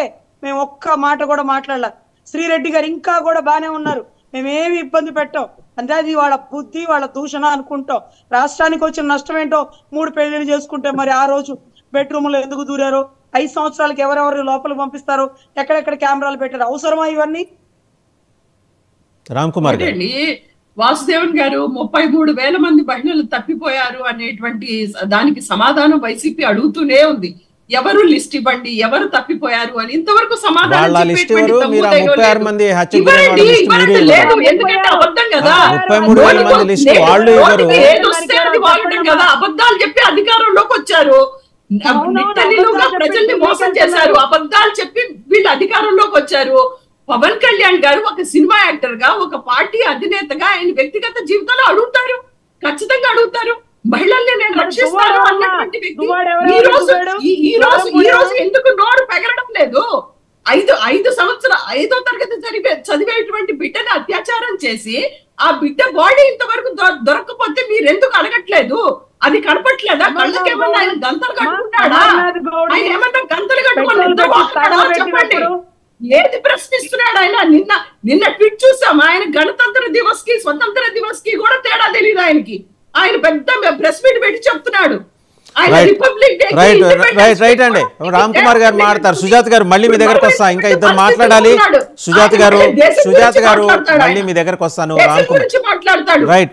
మేము ఒక్క మాట కూడా మాట్లాడలే. శ్రీరెడ్డి గారు ఇంకా కూడా బానే ఉన్నారు. మేమేమి ఇబ్బంది పెట్టాం అంటే అది వాళ్ళ బుద్ధి వాళ్ళ దూషణ అనుకుంటాం. రాష్ట్రానికి వచ్చిన నష్టం ఏంటో 3 పెళ్లిళ్ళు చేసుకుంటే మరి ఆ రోజు బెడ్రూమ్లో ఎందుకు దూరారు, 5 సంవత్సరాలకు ఎవరెవరు లోపలికి పంపిస్తారు, ఎక్కడెక్కడ కెమెరాలు పెట్టారు, అవసరమా ఇవన్నీ? రామ్ కుమార్ గారు, వాసుదేవన్ గారు 33,000 మంది మహిళలు తప్పిపోయారు అనేటువంటి దానికి సమాధానం వైసీపీ అడుగుతూనే ఉంది. ఎవరు లిస్ట్ ఇవ్వండి, ఎవరు తప్పిపోయారు అని. ఇంతవరకు సమాధానం ఎందుకంటే అబద్ధం కదా, 33,000 మంది లిస్ట్ వాళ్ళు ఇవ్వరు. కదా అబద్ధాలు చెప్పి అధికారంలోకి వచ్చారు, నిట్టనిలుగా ప్రజల్ని మోసం చేశారు, అబద్ధాలు చెప్పి వీళ్ళు అధికారంలోకి వచ్చారు. పవన్ కళ్యాణ్ గారు ఒక సినిమా యాక్టర్ గా, ఒక పార్టీ అధినేతగా ఆయన వ్యక్తిగత జీవితంలో అడుగుతారు, ఖచ్చితంగా అడుగుతారు. మహిళల్ని నేను రక్షిస్తాను అన్నటువంటి వ్యక్తి ఈ రోజు ఎందుకు నోరు పెగలడం లేదు? 5 సంవత్సరాలు 5వ తరగతి చదివేటువంటి బిడ్డని అత్యాచారం చేసి ఆ బిడ్డ బాడీ ఇంతవరకు దొరకకపోతే మీరెందుకు అడగట్లేదు? అది కనపట్లేదా? కళ్ళకేమన్నా ఆయన గంతలు కట్టుకుంటాడా? ఆయన ఏమన్నా గంతలు కట్టుకుని చెప్పండి. ఏది ప్రశ్నిస్తున్నాడు ఆయన? నిన్న ట్వీట్ చూసాం, ఆయన గణతంత్ర దివస్ కి స్వతంత్ర దివస్ కి కూడా తేడా తెలియదు ఆయనకి. ఆయన పెద్ద ప్రెస్ మీట్ పెట్టి చెప్తున్నాడు. రైట్ అండి. రామ్ కుమార్ గారు మాట్లాడతారు. సుజాత గారు మళ్ళీ మీ దగ్గరకు వస్తా, ఇంకా ఇద్దరు మాట్లాడాలి. సుజాత గారు మళ్ళీ మీ దగ్గరకు వస్తాను. రామ్ కుమార్ రైట్.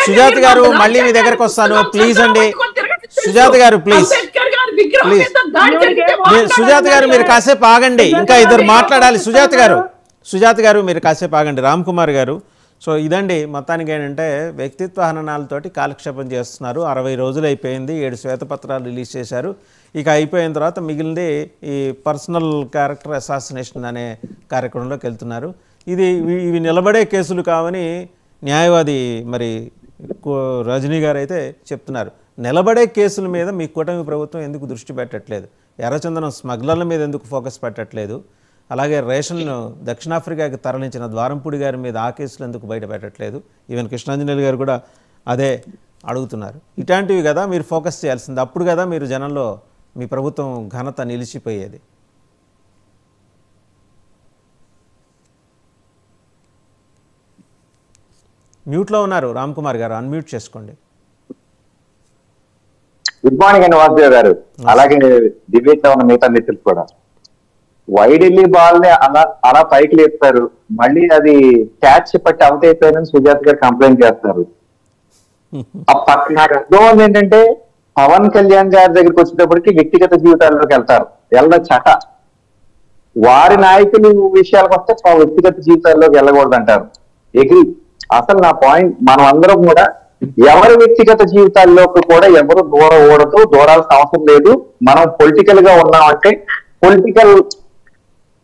సుజాత గారు మళ్ళీ మీ దగ్గరకు వస్తాను. ప్లీజ్ అండి సుజాత గారు, ప్లీజ్ ప్లీజ్. సుజాత గారు మీరు కాసేపు ఆగండి, ఇంకా ఇద్దరు మాట్లాడాలి. సుజాత గారు మీరు కాసేపు ఆగండి. రామ్ కుమార్ గారు, సో ఇదండి మొత్తానికి ఏంటంటే వ్యక్తిత్వ హననాలతోటి కాలక్షేపం చేస్తున్నారు. 60 రోజులు అయిపోయింది, 7 శ్వేతపత్రాలు రిలీజ్ చేశారు. ఇక అయిపోయిన తర్వాత మిగిలింది ఈ పర్సనల్ క్యారెక్టర్ అసాసినేషన్ అనే కార్యక్రమంలోకి వెళ్తున్నారు. ఇవి నిలబడే కేసులు కావని న్యాయవాది మరి రజనీ గారు అయితే చెప్తున్నారు. నిలబడే కేసుల మీద మీ కూటమి ప్రభుత్వం ఎందుకు దృష్టి పెట్టట్లేదు? ఎర్రచందనం స్మగ్లర్ల మీద ఎందుకు ఫోకస్ పెట్టట్లేదు? అలాగే రేషన్ దక్షిణాఫ్రికాకి తరలించిన ద్వారంపూడి గారి మీద ఆ కేసులు ఎందుకు బయట పెట్టట్లేదు? ఈవెన్ కృష్ణాంజనేయులు గారు కూడా అదే అడుగుతున్నారు. ఇట్లాంటివి కదా మీరు ఫోకస్ చేయాల్సింది. అప్పుడు కదా మీరు జనంలో మీ ప్రభుత్వం ఘనత నిలిచిపోయేది. మ్యూట్లో ఉన్నారు రామ్ కుమార్ గారు, అన్మ్యూట్ చేసుకోండి. గుడ్ మార్నింగ్ అండి వాసుదేవ్ గారు, అలాగే డిబేట్ లో ఉన్న మిగతా మిత్రులు కూడా. వైడిల్లీ బాల్ ని అలా పైకి లేపుతారు, మళ్ళీ అది క్యాచ్ పట్టి అవుట్ అయిపోయిందని సుజాత్ గారు కంప్లైంట్ చేస్తారు. నాకు అర్థం ఏంటంటే పవన్ కళ్యాణ్ గారి దగ్గరికి వచ్చేటప్పటికి వ్యక్తిగత జీవితాల్లోకి వెళ్తారు, వెళ్ళచ్చట. వారి నాయకులు విషయాలకు వస్తే వ్యక్తిగత జీవితాల్లోకి వెళ్ళకూడదు అంటారు. ఎగ్రీ. అసలు నా పాయింట్, మనం అందరం కూడా ఎవరి వ్యక్తిగత జీవితాల్లోకి కూడా ఎవరు దూరాల్సిన అవసరం లేదు. మనం పొలిటికల్ గా ఉన్నామంటే political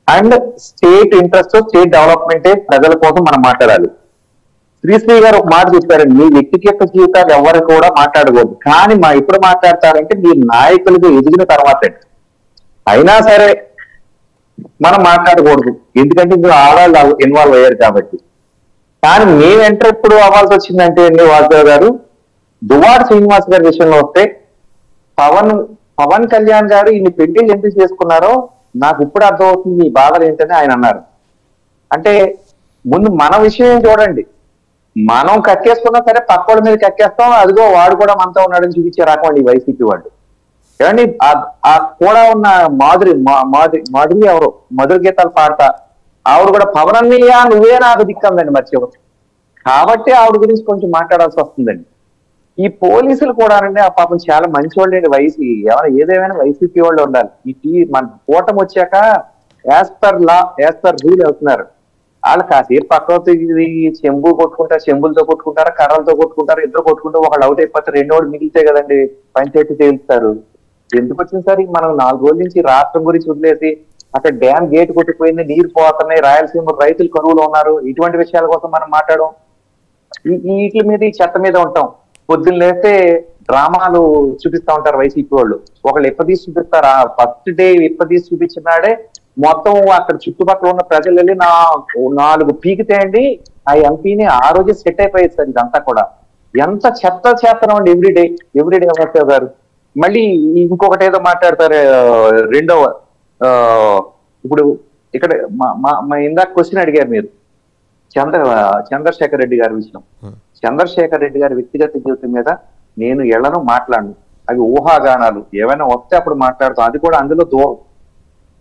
and state interest, state డెవలప్మెంటే ప్రజల కోసం మనం మాట్లాడాలి. శ్రీశ్రీ గారు ఒక మాట చెప్పారండి, మీ వ్యక్తిగత జీవితాలు ఎవరు కూడా మాట్లాడకూడదు. కానీ ఎప్పుడు మాట్లాడతారంటే మీరు నాయకులుగా ఎదిగిన తర్వాత. అయినా సరే మనం మాట్లాడకూడదు, ఎందుకంటే మీరు ఆడవాళ్ళు ఇన్వాల్వ్ అయ్యారు కాబట్టి. కానీ మేము ఎంటర్ ఎప్పుడు అవ్వాల్సి వచ్చిందంటే అండి వాసుదేవ్ గారు, దువ్వాడ శ్రీనివాస్ గారి విషయంలో వస్తే పవన్ కళ్యాణ్ గారు ఇన్ని పెళ్లిళ్ళు ఎందుకు చేసుకున్నారో నాకు ఇప్పుడు అర్థమవుతుంది మీ బాధలు ఏంటని ఆయన అన్నారు. అంటే ముందు మన విషయం చూడండి, మనం కక్కేసుకున్నా సరే పక్కోళ్ళ మీద కక్కేస్తాం, అదిగో వాడు కూడా మనతో ఉన్నాడని చూపించే రకం అండి వైసీపీ వాళ్ళు. ఏమండి ఆ కూడా ఉన్న మాధురి ఎవరు మధుర గీతాలు పాడతా, ఆవిడ కూడా పవన్ అన్నయ్య నువ్వే నాకు దిక్కందండి మర్చిపోవచ్చు. కాబట్టి ఆవిడ గురించి కొంచెం మాట్లాడాల్సి వస్తుందండి. ఈ పోలీసులు కూడా అండి ఆ పాపం చాలా మంచి వాళ్ళు అండి. ఏదేమైనా వైసీపీ వాళ్ళు ఉండాలి. మన కూటమి వచ్చాక as per law as per rule వెళ్తున్నారు. వాళ్ళు కాసేపు పక్కతో చెంబులతో కొట్టుకుంటారా, కర్రలతో కొట్టుకుంటారు, ఇద్దరు కొట్టుకుంటూ ఒకళ్ళు అవుట్ అయిపోతారు, రెండోడు మిగిలితే కదండి పంచాయతీ తేలుస్తారు. ఎందుకు వచ్చింది సార్ మనం 4 రోజుల నుంచి రాష్ట్రం గురించి వదిలేసి అక్కడ డ్యామ్ గేట్ కొట్టిపోయింది, నీరు పోతున్నాయి, రాయలసీమ రైతులు కరువులో ఉన్నారు, ఇటువంటి విషయాల కోసం మనం మాట్లాడడం, వీటి మీద ఈ చెత్త మీద ఉంటాం. పొద్దున్న లేస్తే డ్రామాలు చూపిస్తా ఉంటారు వైసీపీ వాళ్ళు. ఒకళ్ళు ఇప్పదీసి చూపిస్తారు, ఫస్ట్ డే ఇప్పదీసి చూపించినాడే మొత్తం అక్కడ చుట్టుపక్కల ఉన్న ప్రజలు వెళ్ళి 4 పీకితే అండి ఆ ఎంపీని ఆ రోజే సెట్ అయిపోయేది సార్. ఇదంతా కూడా ఎంత చెత్త చేస్తున్నాం అండి ఎవ్రీడే అమర్దేవ్ గారు. మళ్ళీ ఇంకొకటి ఏదో మాట్లాడతారు ఇప్పుడు ఇక్కడ ఇందాక క్వశ్చన్ అడిగారు మీరు, చంద్రశేఖర్ రెడ్డి గారి విషయం. చంద్రశేఖర్ రెడ్డి గారి వ్యక్తిగత జీవితం మీద నేను ఎళ్ళను, మాట్లాడను. అవి ఊహాగానాలు, ఏమైనా వస్తే అప్పుడు మాట్లాడతాం, అది కూడా అందులో దూరం.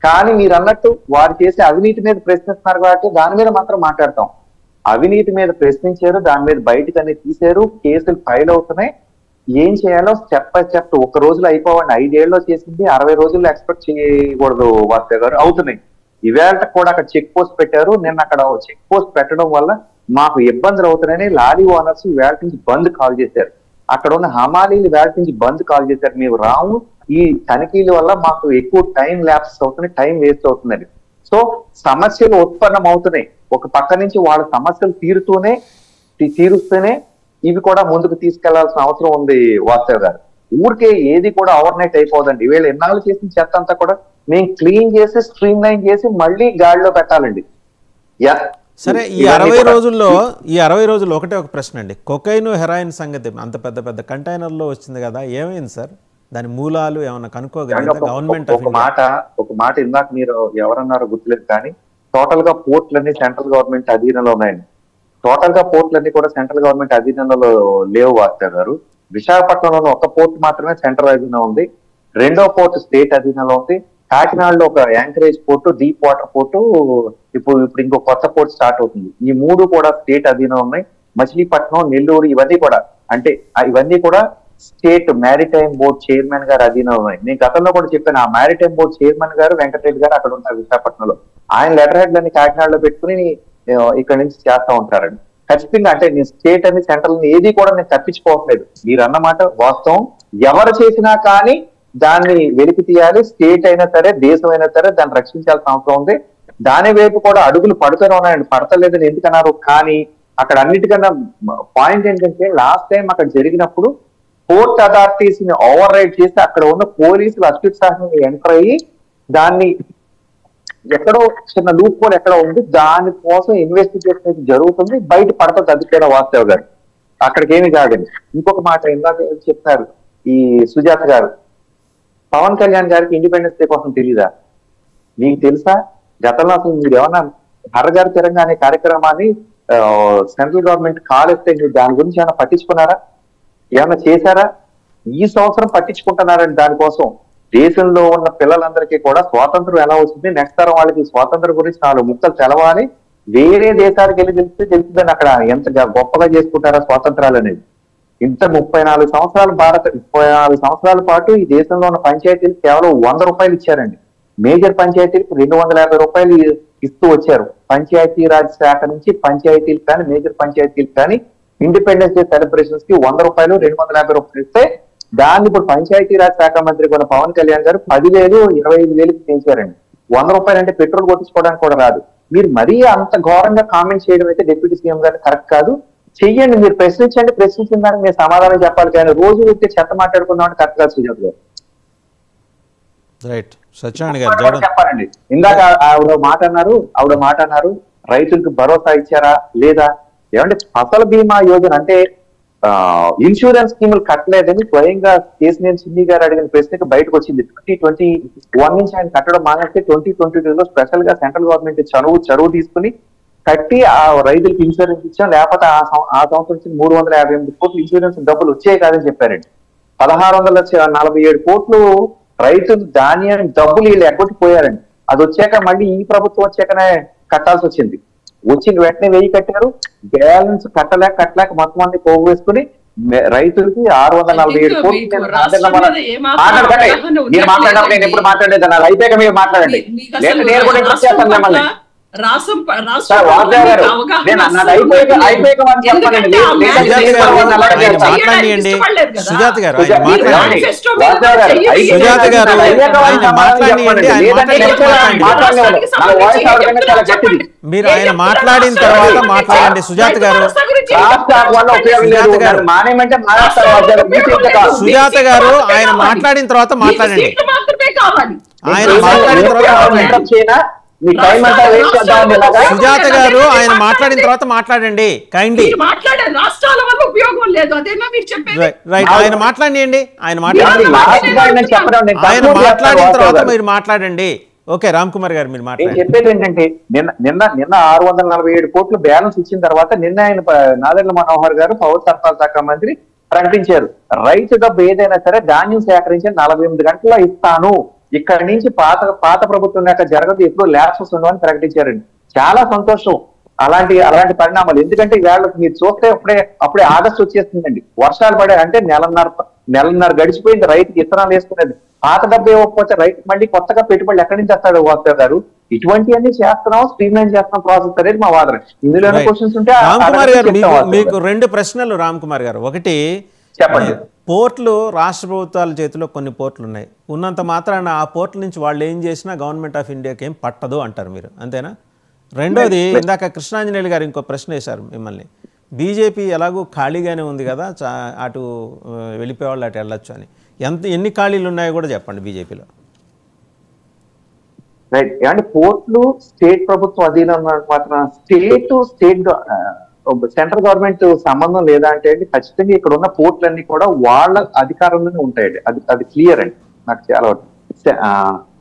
కానీ మీరు అన్నట్టు వారు చేసే అవినీతి మీద ప్రశ్నిస్తున్నారు కాబట్టి దాని మీద మాత్రం మాట్లాడతాం. అవినీతి మీద ప్రశ్నించారు, దాని మీద బయటకు అన్ని తీశారు, కేసులు ఫైల్ అవుతున్నాయి. ఏం చేయాలో స్టెప్ బై స్టెప్, ఒక రోజులో అయిపోవండి. 5 ఏళ్ళలో చేసింది 60 రోజుల్లో ఎక్స్పెక్ట్ చేయకూడదు వాస్తవ గారు, అవుతున్నాయి. ఇవాళ కూడా అక్కడ చెక్ పోస్ట్ పెట్టారు. నిన్న అక్కడ చెక్ పోస్ట్ పెట్టడం వల్ల మాకు ఇబ్బందులు అవుతున్నాయని లారీ ఓనర్స్ వేళ నుంచి బంద్ కాల్ చేశారు. అక్కడ ఉన్న హమాలీలు వేళ నుంచి బంద్ కాల్ చేశారు. మేము రాము, ఈ తనిఖీల వల్ల మాకు ఎక్కువ టైం ల్యాప్స్ అవుతున్నాయి, టైం వేస్ట్ అవుతుందని. సో సమస్యలు ఉత్పన్నం అవుతున్నాయి. ఒక పక్క నుంచి వాళ్ళ సమస్యలు తీరుస్తూనే ఇవి కూడా ముందుకు తీసుకెళ్లాల్సిన అవసరం ఉంది వాస్తవ్ గారు. ఊరికే ఏది కూడా ఓవర్ నైట్ అయిపోదండి. వీళ్ళు ఎన్నాళ్ళు చేసిన చెత్త అంతా కూడా మేము క్లీన్ చేసి స్ట్రీమ్ లైన్ చేసి మళ్ళీ గాడిలో పెట్టాలండి. సరే, ఈ 60 రోజుల్లో ఒకటే ఒక ప్రశ్న అండి. కొకైన్, హెరాయిన్ సంగతి అంత పెద్ద పెద్ద కంటైనర్లో వచ్చింది కదా, ఏమైంది సార్? దాని మూలాలు ఏమైనా కనుక్కోగలిగిందా గవర్నమెంట్? ఒక మాట ఇందాక మీరు ఎవరన్నారో గుర్తులేదు, కానీ టోటల్ గా పోర్ట్లన్నీ సెంట్రల్ గవర్నమెంట్ అధీనంలో ఉన్నాయండి. టోటల్ గా పోర్ట్లన్నీ కూడా సెంట్రల్ గవర్నమెంట్ అధీనంలో లేవు వాస్తవ్ గారు. విశాఖపట్నంలో ఒక పోర్ట్ మాత్రమే సెంట్రల్ అధీనం ఉంది, రెండో పోర్ట్ స్టేట్ అధీనంలో ఉంది. కాకినాడలో ఒక anchorage port, deep water port, ఇప్పుడు ఇంకో కొత్త పోర్ట్ స్టార్ట్ అవుతుంది. ఈ 3 కూడా స్టేట్ అధీనం ఉన్నాయి. మచిలీపట్నం, నెల్లూరు ఇవన్నీ కూడా స్టేట్ మ్యారిటైమ్ బోర్డ్ చైర్మన్ గారు అధీనం ఉన్నాయి. నేను గతంలో కూడా చెప్పాను, ఆ మ్యారిటైమ్ బోర్డ్ చైర్మన్ గారు వెంకటరెడ్డి గారు అక్కడ ఉంటారు విశాఖపట్నంలో. ఆయన లెటర్ హెడ్ లని కాకినాడలో పెట్టుకుని ఇక్కడ నుంచి చేస్తా ఉంటారండి. ఖచ్చితంగా అంటే నేను స్టేట్ అని సెంట్రల్ ఏది కూడా నేను తప్పించుకోవట్లేదు. మీరు అన్నమాట వాస్తవం. ఎవరు చేసినా కానీ దాన్ని వెలికి తీయాలి. స్టేట్ అయినా సరే, దేశం అయినా సరే దాన్ని రక్షించాల్సిన అవసరం ఉంది. దాని వైపు కూడా అడుగులు పడుతూనే ఉన్నాయండి. పడతలేదని ఎందుకన్నారు? కానీ అక్కడ అన్నిటికన్నా పాయింట్ ఏంటంటే, లాస్ట్ టైం అక్కడ జరిగినప్పుడు పోర్ట్ అథారిటీస్ ని ఓవర్ రైడ్ చేసి అక్కడ ఉన్న పోలీసులు అత్యుత్సాహంగా ఎంటర్ అయ్యి దాన్ని ఎక్కడో చిన్న లూప్ హోల్ ఎక్కడో ఉంది, దానికోసం ఇన్వెస్టిగేషన్ అయితే జరుగుతుంది. బయట పడుతుంది, అది కూడా వాస్తవ్ గారు. అక్కడికి ఏమి కాదండి. ఇంకొక మాట ఇందాక చెప్తారు ఈ సుజాత గారు, పవన్ కళ్యాణ్ గారికి ఇండిపెండెన్స్ డే కోసం తెలీదా? మీకు తెలుసా? గతంలో అసలు మీరు ఏమన్నా హరగారు తిరంగా అనే కార్యక్రమాన్ని సెంట్రల్ గవర్నమెంట్ కాలేస్తే దాని గురించి ఏమైనా పట్టించుకున్నారా? ఏమైనా చేశారా? ఈ సంవత్సరం పట్టించుకుంటున్నారండి దానికోసం. దేశంలో ఉన్న పిల్లలందరికీ కూడా స్వాతంత్రం ఎలా వచ్చింది, నెక్స్ట్ తరం వాళ్ళకి స్వాతంత్రం గురించి 4 ముక్కలు తెలవాలి. వేరే దేశాలకు వెళ్ళి తెలుస్తుందని అక్కడ ఎంత గొప్పగా చేసుకుంటారా స్వాతంత్రాలు అనేది. ఇంత 34 సంవత్సరాలు 34 సంవత్సరాల పాటు ఈ దేశంలో ఉన్న పంచాయతీలు కేవలం 100 రూపాయలు ఇచ్చారండి. మేజర్ పంచాయతీలకు 250 రూపాయలు ఇస్తూ వచ్చారు. పంచాయతీరాజ్ శాఖ నుంచి పంచాయతీలు కానీ, మేజర్ పంచాయతీలు కానీ ఇండిపెండెన్స్ డే సెలబ్రేషన్స్ కి 100 రూపాయలు 250 రూపాయలు ఇస్తే దాన్ని ఇప్పుడు పంచాయతీరాజ్ శాఖ మంత్రి కొన్న పవన్ కళ్యాణ్ గారు 10,000 25,000కి పెంచారండి. 100 రూపాయలు అంటే పెట్రోల్ కొట్టించుకోవడానికి కూడా రాదు. మీరు మరీ అంత ఘోరంగా కామెంట్ చేయడం అయితే డిప్యూటీ సీఎం గారు కరెక్ట్ కాదు. చెయ్యండి, మీరు ప్రశ్నించండి, ప్రశ్నించిన దానికి మీరు సమాధానం చెప్పాలి. కానీ రోజు వచ్చి చెత్త మాట్లాడుకుందాం కరెక్ట్ కాదు సుజాత్ గారు. రైట్, సత్యనారాయణ గారు చెప్పాలండి. ఇందాక ఆవిడ మాట అన్నారు రైతులకు భరోసా ఇచ్చారా లేదా? ఏమంటే ఫసల్ బీమా యోజన అంటే ఇన్సూరెన్స్ స్కీములు కట్టలేదని స్వయంగా కేసీఆర్ చిన్ని గారు అడిగిన ప్రశ్నకు బయటకు వచ్చింది. 2021 నుంచి ఆయన కట్టడం మానేస్తే 2022లో స్పెషల్ గా సెంట్రల్ గవర్నమెంట్ చరువు తీసుకుని కట్టి ఆ రైతులకు ఇన్సూరెన్స్ ఇచ్చాం. లేకపోతే ఆ సంవత్సరం నుంచి 358 కోట్లు ఇన్సూరెన్స్ డబ్బులు వచ్చాయి కాదని చెప్పారండి. 1647 కోట్లు రైతులు ధాన్యం డబ్బులు వీళ్ళు ఎగ్గొట్టిపోయారండి. అది వచ్చాక మళ్ళీ ఈ ప్రభుత్వం వచ్చాకనే కట్టాల్సి వచ్చింది. వచ్చిన వెంటనే 1000 కట్టారు. బ్యాలెన్స్ కట్టలేక మొత్తం అన్ని పోగు వేసుకుని రైతులకి 647 కోట్లు. మీరు మాట్లాడినప్పుడు నేను ఎప్పుడు మాట్లాడలేదు, నాకు అయిపోయాక మీరు మాట్లాడండి. నేను కూడా ఇంట్రెస్ట్ చేస్తాను మిమ్మల్ని. సుజాత గారు మీరు ఆయన మాట్లాడిన తర్వాత మాట్లాడండి. సుజాత గారు ఆయన మాట్లాడిన తర్వాత మాట్లాడండి. ఆయన మాట్లాడిన తర్వాత సుజాత గారు ఆయన మాట్లాడిన తర్వాత మాట్లాడండి కైండ్లీ. రైట్, ఆయన మాట్లాడండి. ఆయన మాట్లాడిన తర్వాత మీరు మాట్లాడండి. ఓకే రామ్ కుమార్ గారు మీరు నేను మాట్లాడండి. చెప్పేది ఏంటంటే నిన్న 647 కోట్లు బ్యాలెన్స్ ఇచ్చిన తర్వాత నిన్న ఆయన నాదెండ్ల మనోహర్ గారు పౌర సరఫరాల శాఖ మంత్రి ప్రకటించారు, రైతు డబ్బు ఏదైనా సరే ధాన్యం సేకరించి 48 గంటల్లో ఇస్తాను, ఇక్కడి నుంచి పాత ప్రభుత్వం యొక్క జరగదు, ఎప్పుడు ల్యాప్సెస్ ఉండవని ప్రకటించారండి. చాలా సంతోషం అలాంటి పరిణామాలు. ఎందుకంటే ఇవాళ మీరు చూస్తే అప్పుడే ఆగస్టు వచ్చేస్తుందండి, వర్షాలు పడే అంటే నెలన్నర గడిచిపోయింది, రైతుకి ఇత్తనాలు వేసుకునేది. పాత డబ్బు ఇవ్వకపోతే రైతు మళ్ళీ కొత్తగా పెట్టుబడులు ఎక్కడి నుంచి వస్తాడు వాసు గారు? ఇటువంటివన్నీ చేస్తున్నాం, స్ట్రీమ్ లైన్ చేస్తున్నాం ప్రాసెస్ అనేది మా వాదన. ఇందులో క్వశ్చన్స్ ఉంటే రామ్ కుమార్ గారు మీకు 2 ప్రశ్నలు రామ్ కుమార్ గారు. ఒకటి, చెప్పండి. పోర్టులు రాష్ట్ర ప్రభుత్వాల చేతిలో కొన్ని పోర్టులు ఉన్నాయి, ఉన్నంత మాత్రాన ఆ పోర్టుల నుంచి వాళ్ళు ఏం చేసినా గవర్నమెంట్ ఆఫ్ ఇండియాకి ఏం పట్టదు అంటారు మీరు, అంతేనా? రెండోది, ఇందాక కృష్ణాంజనేయులు గారు ఇంకో ప్రశ్న వేశారు మిమ్మల్ని, బీజేపీ ఎలాగూ ఖాళీగానే ఉంది కదా, అటు వెళ్ళిపోయేవాళ్ళు అటు వెళ్ళొచ్చు అని. ఎన్ని ఖాళీలు ఉన్నాయో కూడా చెప్పండి బీజేపీలో. రైట్. అంటే పోర్టులు స్టేట్ ప్రభుత్వం అధీనం మాత్రం స్టేట్ సెంట్రల్ గవర్నమెంట్ సంబంధం లేదా అంటే అండి, ఖచ్చితంగా ఇక్కడ ఉన్న పోర్టులన్నీ కూడా వాళ్ళ అధికారంలోనే ఉంటాయండి. అది క్లియర్ అండి నాకు చాలా.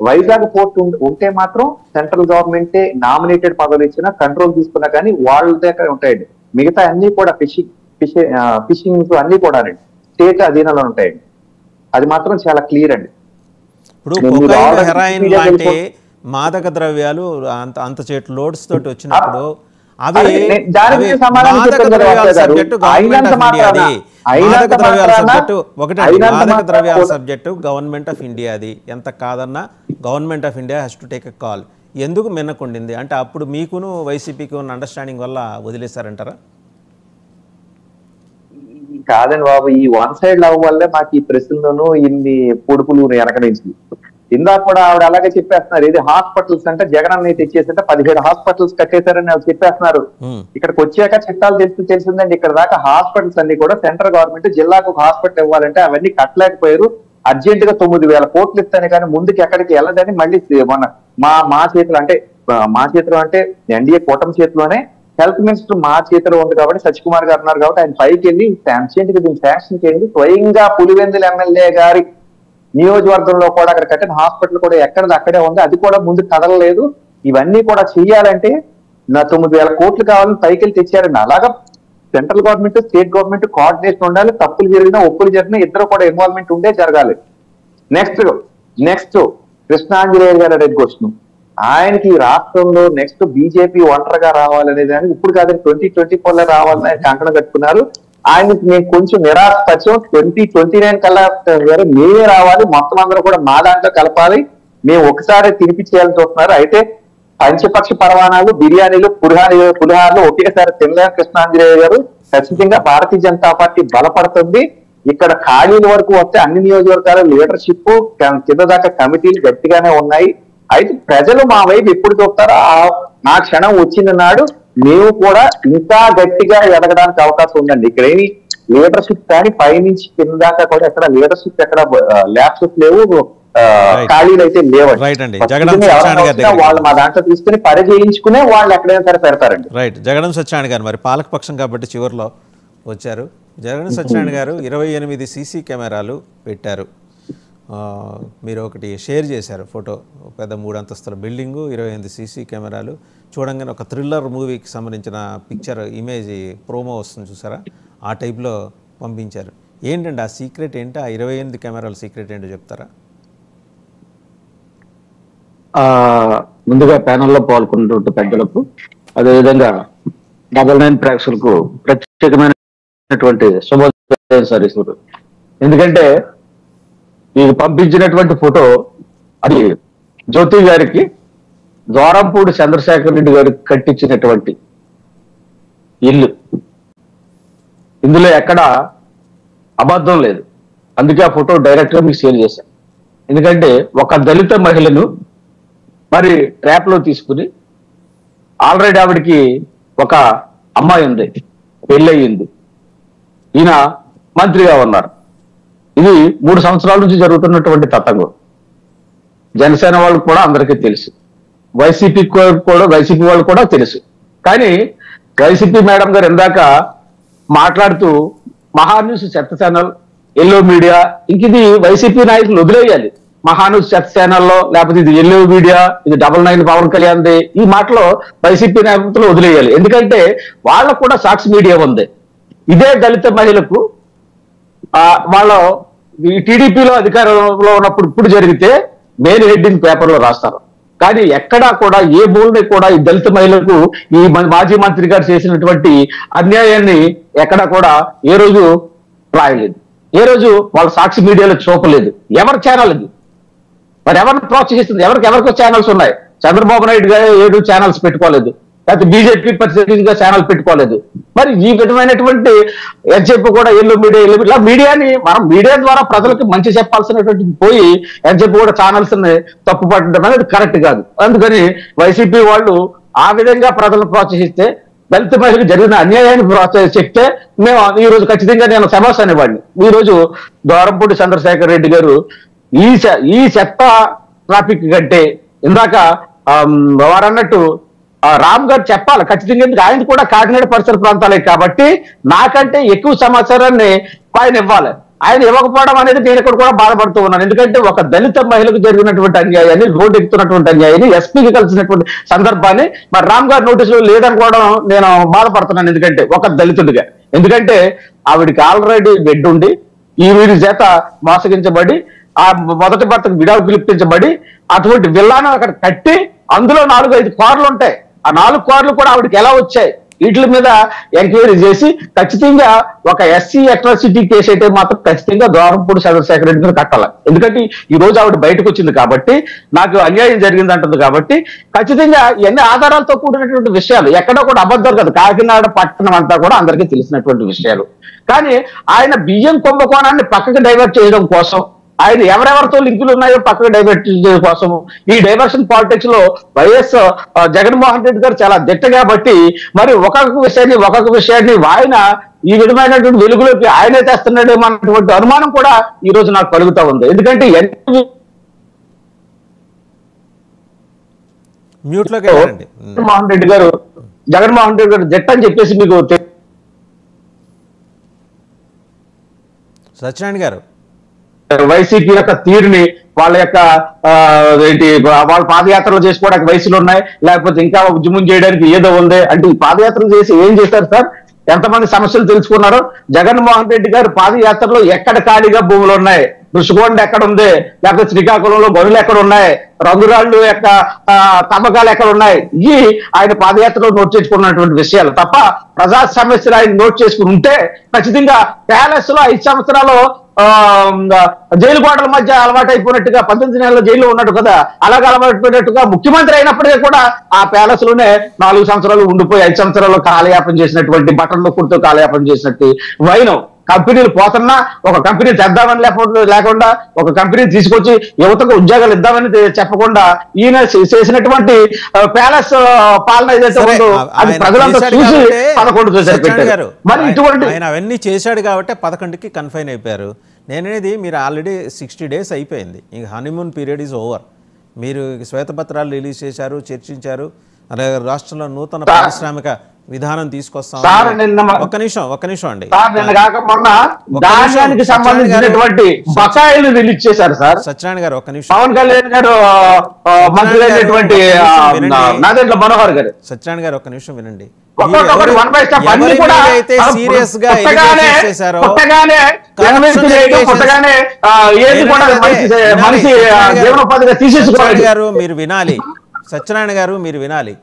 వైజాగ్ పోర్ట్ ఉంటే మాత్రం సెంట్రల్ గవర్నమెంటే నామినేటెడ్ పదవులు ఇచ్చినా కంట్రోల్ తీసుకున్నా కానీ వాళ్ళ దగ్గర ఉంటాయండి. మిగతా అన్ని కూడా ఫిషింగ్ అన్ని కూడా స్టేట్ అధీనంలో ఉంటాయండి. అది మాత్రం చాలా క్లియర్ అండి. ఇప్పుడు హెరాయిన్ లాంటి మాదక ద్రవ్యాలు అంత చేటు లోడ్స్ తోటి వచ్చినప్పుడు మాదక ద్రవ్యాల సబ్జెక్టు గవర్నమెంట్ ఆఫ్ ఇండియాది, ఎంత కాదన్నా government of India has to take a call. ఎందుకు మిన్నకుండింది అంటే అప్పుడు మీకును వైసీపీకి ఉన్న అండర్స్టాండింగ్ వల్ల వదిలేశారంటారా? కాదండి బాబు, ఈ వన్ సైడ్ లవ్ వల్లే మాకు ఈ ప్రశ్నలోనూ ఇన్ని పొడుపులు వెనకడించింది. ఇందాక కూడా ఆవిడ అలాగే చెప్పేస్తున్నారు, ఇది హాస్పిటల్స్ అంటే జగన్ అన్నయ్య తెచ్చేసింటే 17 హాస్పిటల్స్ కట్టేశారని చెప్పేస్తున్నారు. ఇక్కడికి వచ్చాక చట్టాలు తెలిసిందండి. ఇక్కడ దాకా హాస్పిటల్స్ అన్ని కూడా సెంట్రల్ గవర్నమెంట్ జిల్లాకు ఒక హాస్పిటల్ ఇవ్వాలంటే అవన్నీ కట్టలేకపోయారు. అర్జెంట్ గా 9,000 కోట్లు ఇస్తానే కానీ ముందుకు ఎక్కడికి వెళ్ళదని మళ్ళీ మా చేతిలో అంటే ఎన్డీఏ కూటమి చేతిలోనే హెల్త్ మినిస్టర్ మా చేతిలో ఉంది కాబట్టి సత్యకుమార్ గారు ఉన్నారు కాబట్టి ఆయన పైకి వెళ్ళి అర్జెంట్ గా దీన్ని శాంక్షన్ చేయండి. స్వయంగా పులివెందుల ఎమ్మెల్యే గారి నియోజకవర్గంలో కూడా అక్కడ కట్టిన హాస్పిటల్ కూడా ఎక్కడది అక్కడే ఉంది, అది కూడా ముందు కదలలేదు. ఇవన్నీ కూడా చెయ్యాలంటే 9,000 కోట్లు కావాలని పైకి వెళ్ళి తెచ్చారండి. అలాగా central government state government coordination ఉండాలి. తప్పులు జరిగినా ఒప్పులు జరిగినా ఇద్దరు కూడా ఇన్వాల్వ్మెంట్ ఉండే జరగాలి. నెక్స్ట్ కృష్ణాంజనేయులు గారు అడిగే క్వశ్చన్, ఆయనకి రాష్ట్రంలో నెక్స్ట్ బీజేపీ ఒంటరిగా రావాలనే దానికి ఇప్పుడు కాదని 2024 రావాలని ఆయన కంకణం కట్టుకున్నారు. ఆయనకి మేము కొంచెం నిరాశపరిచాం. 2029 కల్లా మేమే రావాలి, మొత్తం అందరూ కూడా మా దాంట్లో కలపాలి, మేము ఒకసారి తినిపించేయాలని చూస్తున్నారు. అయితే పంచపక్ష పరమాణాలు, బిర్యానీలు, పులిహారాలు ఒకేసారి తినలేని కృష్ణాంజనేయ గారు ఖచ్చితంగా భారతీయ జనతా పార్టీ బలపడుతుంది. ఇక్కడ ఖాళీల వరకు వస్తే అన్ని నియోజకవర్గాల లీడర్షిప్ కింద దాకా కమిటీలు గట్టిగానే ఉన్నాయి. అయితే ప్రజలు మా వైపు ఎప్పుడు చూస్తారో ఆ క్షణం వచ్చిన నాడు మేము కూడా ఇంకా గట్టిగా ఎదగడానికి అవకాశం ఉందండి. ఇక్కడ ఏమి లీడర్షిప్ కానీ పైనుంచి కింద దాకా కూడా ఎక్కడ లీడర్షిప్ ఎక్కడ ల్యాప్సెస్ లేవు, ఖాళీలు అయితే లేవండి. వాళ్ళు మా దాంట్లో తీసుకుని పని చేయించుకునే వాళ్ళు ఎక్కడైనా సరే పెడతారండి. రైట్. జగడం సత్యనారాయణ గారు మరి పాలకపక్షం కాబట్టి చివరిలో వచ్చారు. జగడం సత్యనారాయణ గారు 28 సీసీ కెమెరాలు పెట్టారు. మీరు ఒకటి షేర్ చేశారు ఫోటో, పెద్ద 3 అంతస్తుల బిల్డింగు, 28 సీసీ కెమెరాలు, చూడంగానే ఒక థ్రిల్లర్ మూవీకి సంబంధించిన పిక్చర్ ఇమేజ్ ప్రోమో వస్తుంది చూసారా, ఆ టైప్లో పంపించారు. ఏంటండి ఆ సీక్రెట్ ఏంటి? ఆ 28 కెమెరాల సీక్రెట్ ఏంటో చెప్తారా? ముందుగా ప్యానెల్లో పాల్గొన్నటువంటి పెద్దలకు, అదేవిధంగా 99 ప్రేక్షకులకు ప్రత్యేకమైనటువంటి శుభోదయం సరీసులు. ఎందుకంటే మీకు పంపించినటువంటి ఫోటో అది జ్యోతి గారికి ద్వారంపూడి చంద్రశేఖర్ రెడ్డి గారికి కట్టించినటువంటి ఇల్లు. ఇందులో ఎక్కడ అబద్ధం లేదు. అందుకే ఆ ఫోటో డైరెక్ట్ గా మీకు షేర్ చేశాను. ఎందుకంటే ఒక దళిత మహిళను మరి ట్రాప్ లో తీసుకుని ఆల్రెడీ ఆవిడికి ఒక అమ్మాయి ఉంది, పెళ్ళయింది, ఈయన మంత్రిగా ఉన్నారు. ఇది 3 సంవత్సరాల నుంచి జరుగుతున్నటువంటి తతంగం. జనసేన వాళ్ళకు కూడా అందరికీ తెలుసు, వైసీపీ వాళ్ళు కూడా తెలుసు. కానీ వైసీపీ మేడం గారు ఇందాక మాట్లాడుతూ మహాన్యూస్, చెత్త ఛానల్, ఎల్లో మీడియా, ఇంక ఇది వైసీపీ నాయకులు వదిలేయాలి. మహాన్యూస్ ఛానల్లో, లేకపోతే ఇది ఎల్లో మీడియా, ఇది 99 పవన్ కళ్యాణ్ది, ఈ మాటలో వైసీపీ నాయకులు వదిలేయాలి. ఎందుకంటే వాళ్ళకు కూడా సాక్షి మీడియా ఉంది. ఇదే దళిత మహిళకు వాళ్ళ ఈ టీడీపీలో అధికారంలో ఉన్నప్పుడు ఇప్పుడు జరిగితే మెయిన్ హెడ్డింగ్ పేపర్లో రాస్తారు. కానీ ఎక్కడా కూడా ఏ మూలని కూడా ఈ దళిత మహిళలకు ఈ మాజీ మంత్రి గారు చేసినటువంటి అన్యాయాన్ని ఎక్కడా కూడా ఏ రోజు రాయలేదు, ఏ రోజు వాళ్ళ సాక్షి మీడియాలో చూపలేదు. ఎవరి ఛానల్ ఇది? మరి ఎవరిని ప్రోత్సహిస్తుంది? ఎవరికో ఛానల్స్ ఉన్నాయి. చంద్రబాబు నాయుడు గారు 7 ఛానల్స్ పెట్టుకోలేదు, లేకపోతే బీజేపీ ప్రతినిధిగా ఛానల్ పెట్టుకోలేదు. మరి ఈ విధమైనటువంటి ఎంతసేపు కూడా ఎల్లో మీడియాని మనం మీడియా ద్వారా ప్రజలకు మంచి చెప్పాల్సినటువంటి పోయి ఎంతసేపు కూడా ఛానల్స్ ని తప్పుపట్టడం అనేది కరెక్ట్ కాదు. అందుకని వైసీపీ వాళ్ళు ఆ విధంగా ప్రజలను ప్రోత్సహిస్తే, దళిత మహిళకు జరిగిన అన్యాయాన్ని చెప్తే మేము ఈ రోజు ఖచ్చితంగా నేను శభాష్ అనేవాడిని. ఈ రోజు ద్వారంపూడి చంద్రశేఖర్ రెడ్డి గారు ఈ చెత్త ట్రాఫిక్ కంటే ఇందాక వారన్నట్టు రామ్ గారు చెప్పాలి ఖచ్చితంగా. ఎందుకు ఆయన కూడా కాకినాడ పరిసర ప్రాంతాలే కాబట్టి నాకంటే ఎక్కువ సమాచారాన్ని ఆయన ఇవ్వాలి. ఆయన ఇవ్వకపోవడం అనేది నేను ఇక్కడ కూడా బాధపడుతూ ఉన్నాను. ఎందుకంటే ఒక దళిత మహిళకు జరిగినటువంటి అన్యాయాన్ని, రోడ్డు ఎక్కుతున్నటువంటి అన్యాయాన్ని, ఎస్పీకి కలిసినటువంటి సందర్భాన్ని మరి రామ్ గారి నోటీసులో లేదనుకోవడం నేను బాధపడుతున్నాను. ఎందుకంటే ఒక దళితుడిగా, ఎందుకంటే ఆవిడికి ఆల్రెడీ బెడ్ ఉండి ఈ వీడి చేత మోసగించబడి ఆ మొదటి భర్తకు విడాకు పిలిపించబడి అటువంటి విల్లాను అక్కడ కట్టి అందులో 4-5 కార్లు ఉంటాయి. ఆ 4 కార్లు కూడా ఆవిడకి ఎలా వచ్చాయి? వీటి మీద ఎంక్వైరీ చేసి ఖచ్చితంగా ఒక ఎస్సీ అట్రాసిటీ కేసు అయితే మాత్రం ఖచ్చితంగా ద్వారంపూడి చంద్రశేఖర్ రెడ్డి మీద కట్టాలి. ఎందుకంటే ఈ రోజు ఆవిడ బయటకు వచ్చింది కాబట్టి, నాకు అన్యాయం జరిగింది అంటుంది కాబట్టి ఖచ్చితంగా ఎన్ని ఆధారాలతో కూడినటువంటి విషయాలు, ఎక్కడో కూడా అబద్ధాలు కాదు. కాకినాడ పట్టణం అంతా కూడా అందరికీ తెలిసినటువంటి విషయాలు. కానీ ఆయన బియ్యం కుంభకోణాన్ని పక్కకు డైవర్ట్ చేయడం కోసం, ఆయన ఎవరెవరితో లింకులు ఉన్నాయో పక్కకు డైవర్ట్ చేయడం కోసం ఈ డైవర్షన్ పాలిటిక్స్ లో వైఎస్ జగన్మోహన్ రెడ్డి గారు చాలా దిట్ట కాబట్టి మరి ఒక్కొక్క విషయాన్ని ఆయన ఈ విధమైనటువంటి వెలుగులోకి ఆయనే తెస్తున్నాడేమో అన్నటువంటి అనుమానం కూడా ఈ రోజు నాకు కలుగుతా ఉంది. ఎందుకంటే జగన్మోహన్ రెడ్డి గారు దిట్ట అని చెప్పేసి మీకు సత్యనారాయణ గారు వైసీపీ యొక్క తీరుని, వాళ్ళ యొక్క వాళ్ళ పాదయాత్రలు చేసుకోవడానికి వయసులు ఉన్నాయి, లేకపోతే ఇంకా ఉద్యమం చేయడానికి ఏదో ఉంది అంటే ఈ పాదయాత్రలు చేసి ఏం చేశారు సార్? ఎంతమంది సమస్యలు తెలుసుకున్నారో? జగన్మోహన్ రెడ్డి గారు పాదయాత్రలో ఎక్కడ ఖాళీగా భూములు ఉన్నాయి, ఋషికొండ ఎక్కడ ఉంది, లేకపోతే శ్రీకాకుళంలో గనులు ఎక్కడ ఉన్నాయి, రంగురాళ్ళు యొక్క తమ్మకాలు ఎక్కడ ఉన్నాయి, ఇవి ఆయన పాదయాత్రలో నోట్ చేసుకున్నటువంటి విషయాలు తప్ప ప్రజా సమస్యలు ఆయన నోట్ చేసుకుని ఉంటే ఖచ్చితంగా ప్యాలెస్ లో 5 సంవత్సరాలు జైలు గోడల మధ్య అలవాటు అయిపోయినట్టుగా 18 నెలల జైల్లో ఉన్నట్టు కదా, అలాగే అలవాటైపోయినట్టుగా ముఖ్యమంత్రి అయినప్పటికీ కూడా ఆ ప్యాలెస్ లోనే 4 సంవత్సరాలు ఉండిపోయి 5 సంవత్సరాలు కాలయాపన చేసినటువంటి, బట్టలు కుర్తో కాలయాపన చేసినట్టు వైనం. కంపెనీలు పోతున్నా ఒక కంపెనీ తెద్దామని లేకుండా ఒక కంపెనీని తీసుకొచ్చి యువతకు ఉద్యోగాలు ఇద్దామని చెప్పకుండా ఈయన చేసినటువంటి ప్యాలెస్ పాలన ఏదైతే ఉందో అది ప్రజలంతా చూసి 11 చూసారు పెట్టారు. మరి ఇటువంటి ఆయన అవన్నీ చేశాడు కాబట్టి 11కి కన్ఫైన్ అయిపోయారు. నేననేది మీరు ఆల్రెడీ 60 days అయిపోయింది, ఇంక హనీమూన్ పీరియడ్ ఈజ్ ఓవర్. మీరు శ్వేతపత్రాలు రిలీజ్ చేశారు, చర్చించారు, అలాగే రాష్ట్రంలో నూతన పారిశ్రామిక విధానం తీసుకొస్తాం. ఒక్క నిమిషం అండి. దానికి సంబంధించినటువంటి బకాయిలు రిలీజ్ చేశారు సార్ సత్యనారాయణ గారు. ఒక్క నిమిషం. పవన్ కళ్యాణ్ గారు మంత్రి అయినటువంటి నాదెండ్ల మనోహర్ గారు. సత్యనారాయణ గారు ఒక్క నిమిషం వినండి. సీరియస్ గా గారు మీరు వినాలి, సత్యనారాయణ గారు మీరు వినాలి.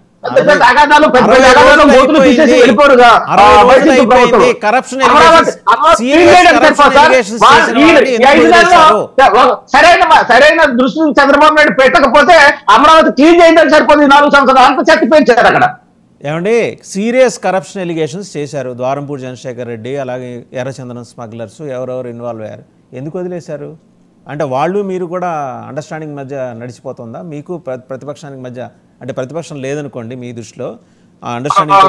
సరైన దృష్టిని చంద్రబాబు నాయుడు పెట్టకపోతే అమరావతి క్లీన్ చేయడానికి సరిపోతుంది 4 సంవత్సరాలు అంత చెత్త పెంచారు అక్కడ. ఏమండి, సీరియస్ కరప్షన్ ఎలిగేషన్స్ చేశారు ద్వారంపూడి చంద్రశేఖర్ రెడ్డి, అలాగే ఎర్రచందనం స్మగ్లర్స్ ఎవరెవరు ఇన్వాల్వ్ అయ్యారు. ఎందుకు వదిలేశారు? అంటే వాళ్ళు మీరు కూడా అండర్స్టాండింగ్ మధ్య నడిచిపోతుందా? మీకు ప్రతిపక్షానికి మధ్య, అంటే ప్రతిపక్షం లేదనుకోండి మీ దృష్టిలో, అండర్స్టాండింగ్?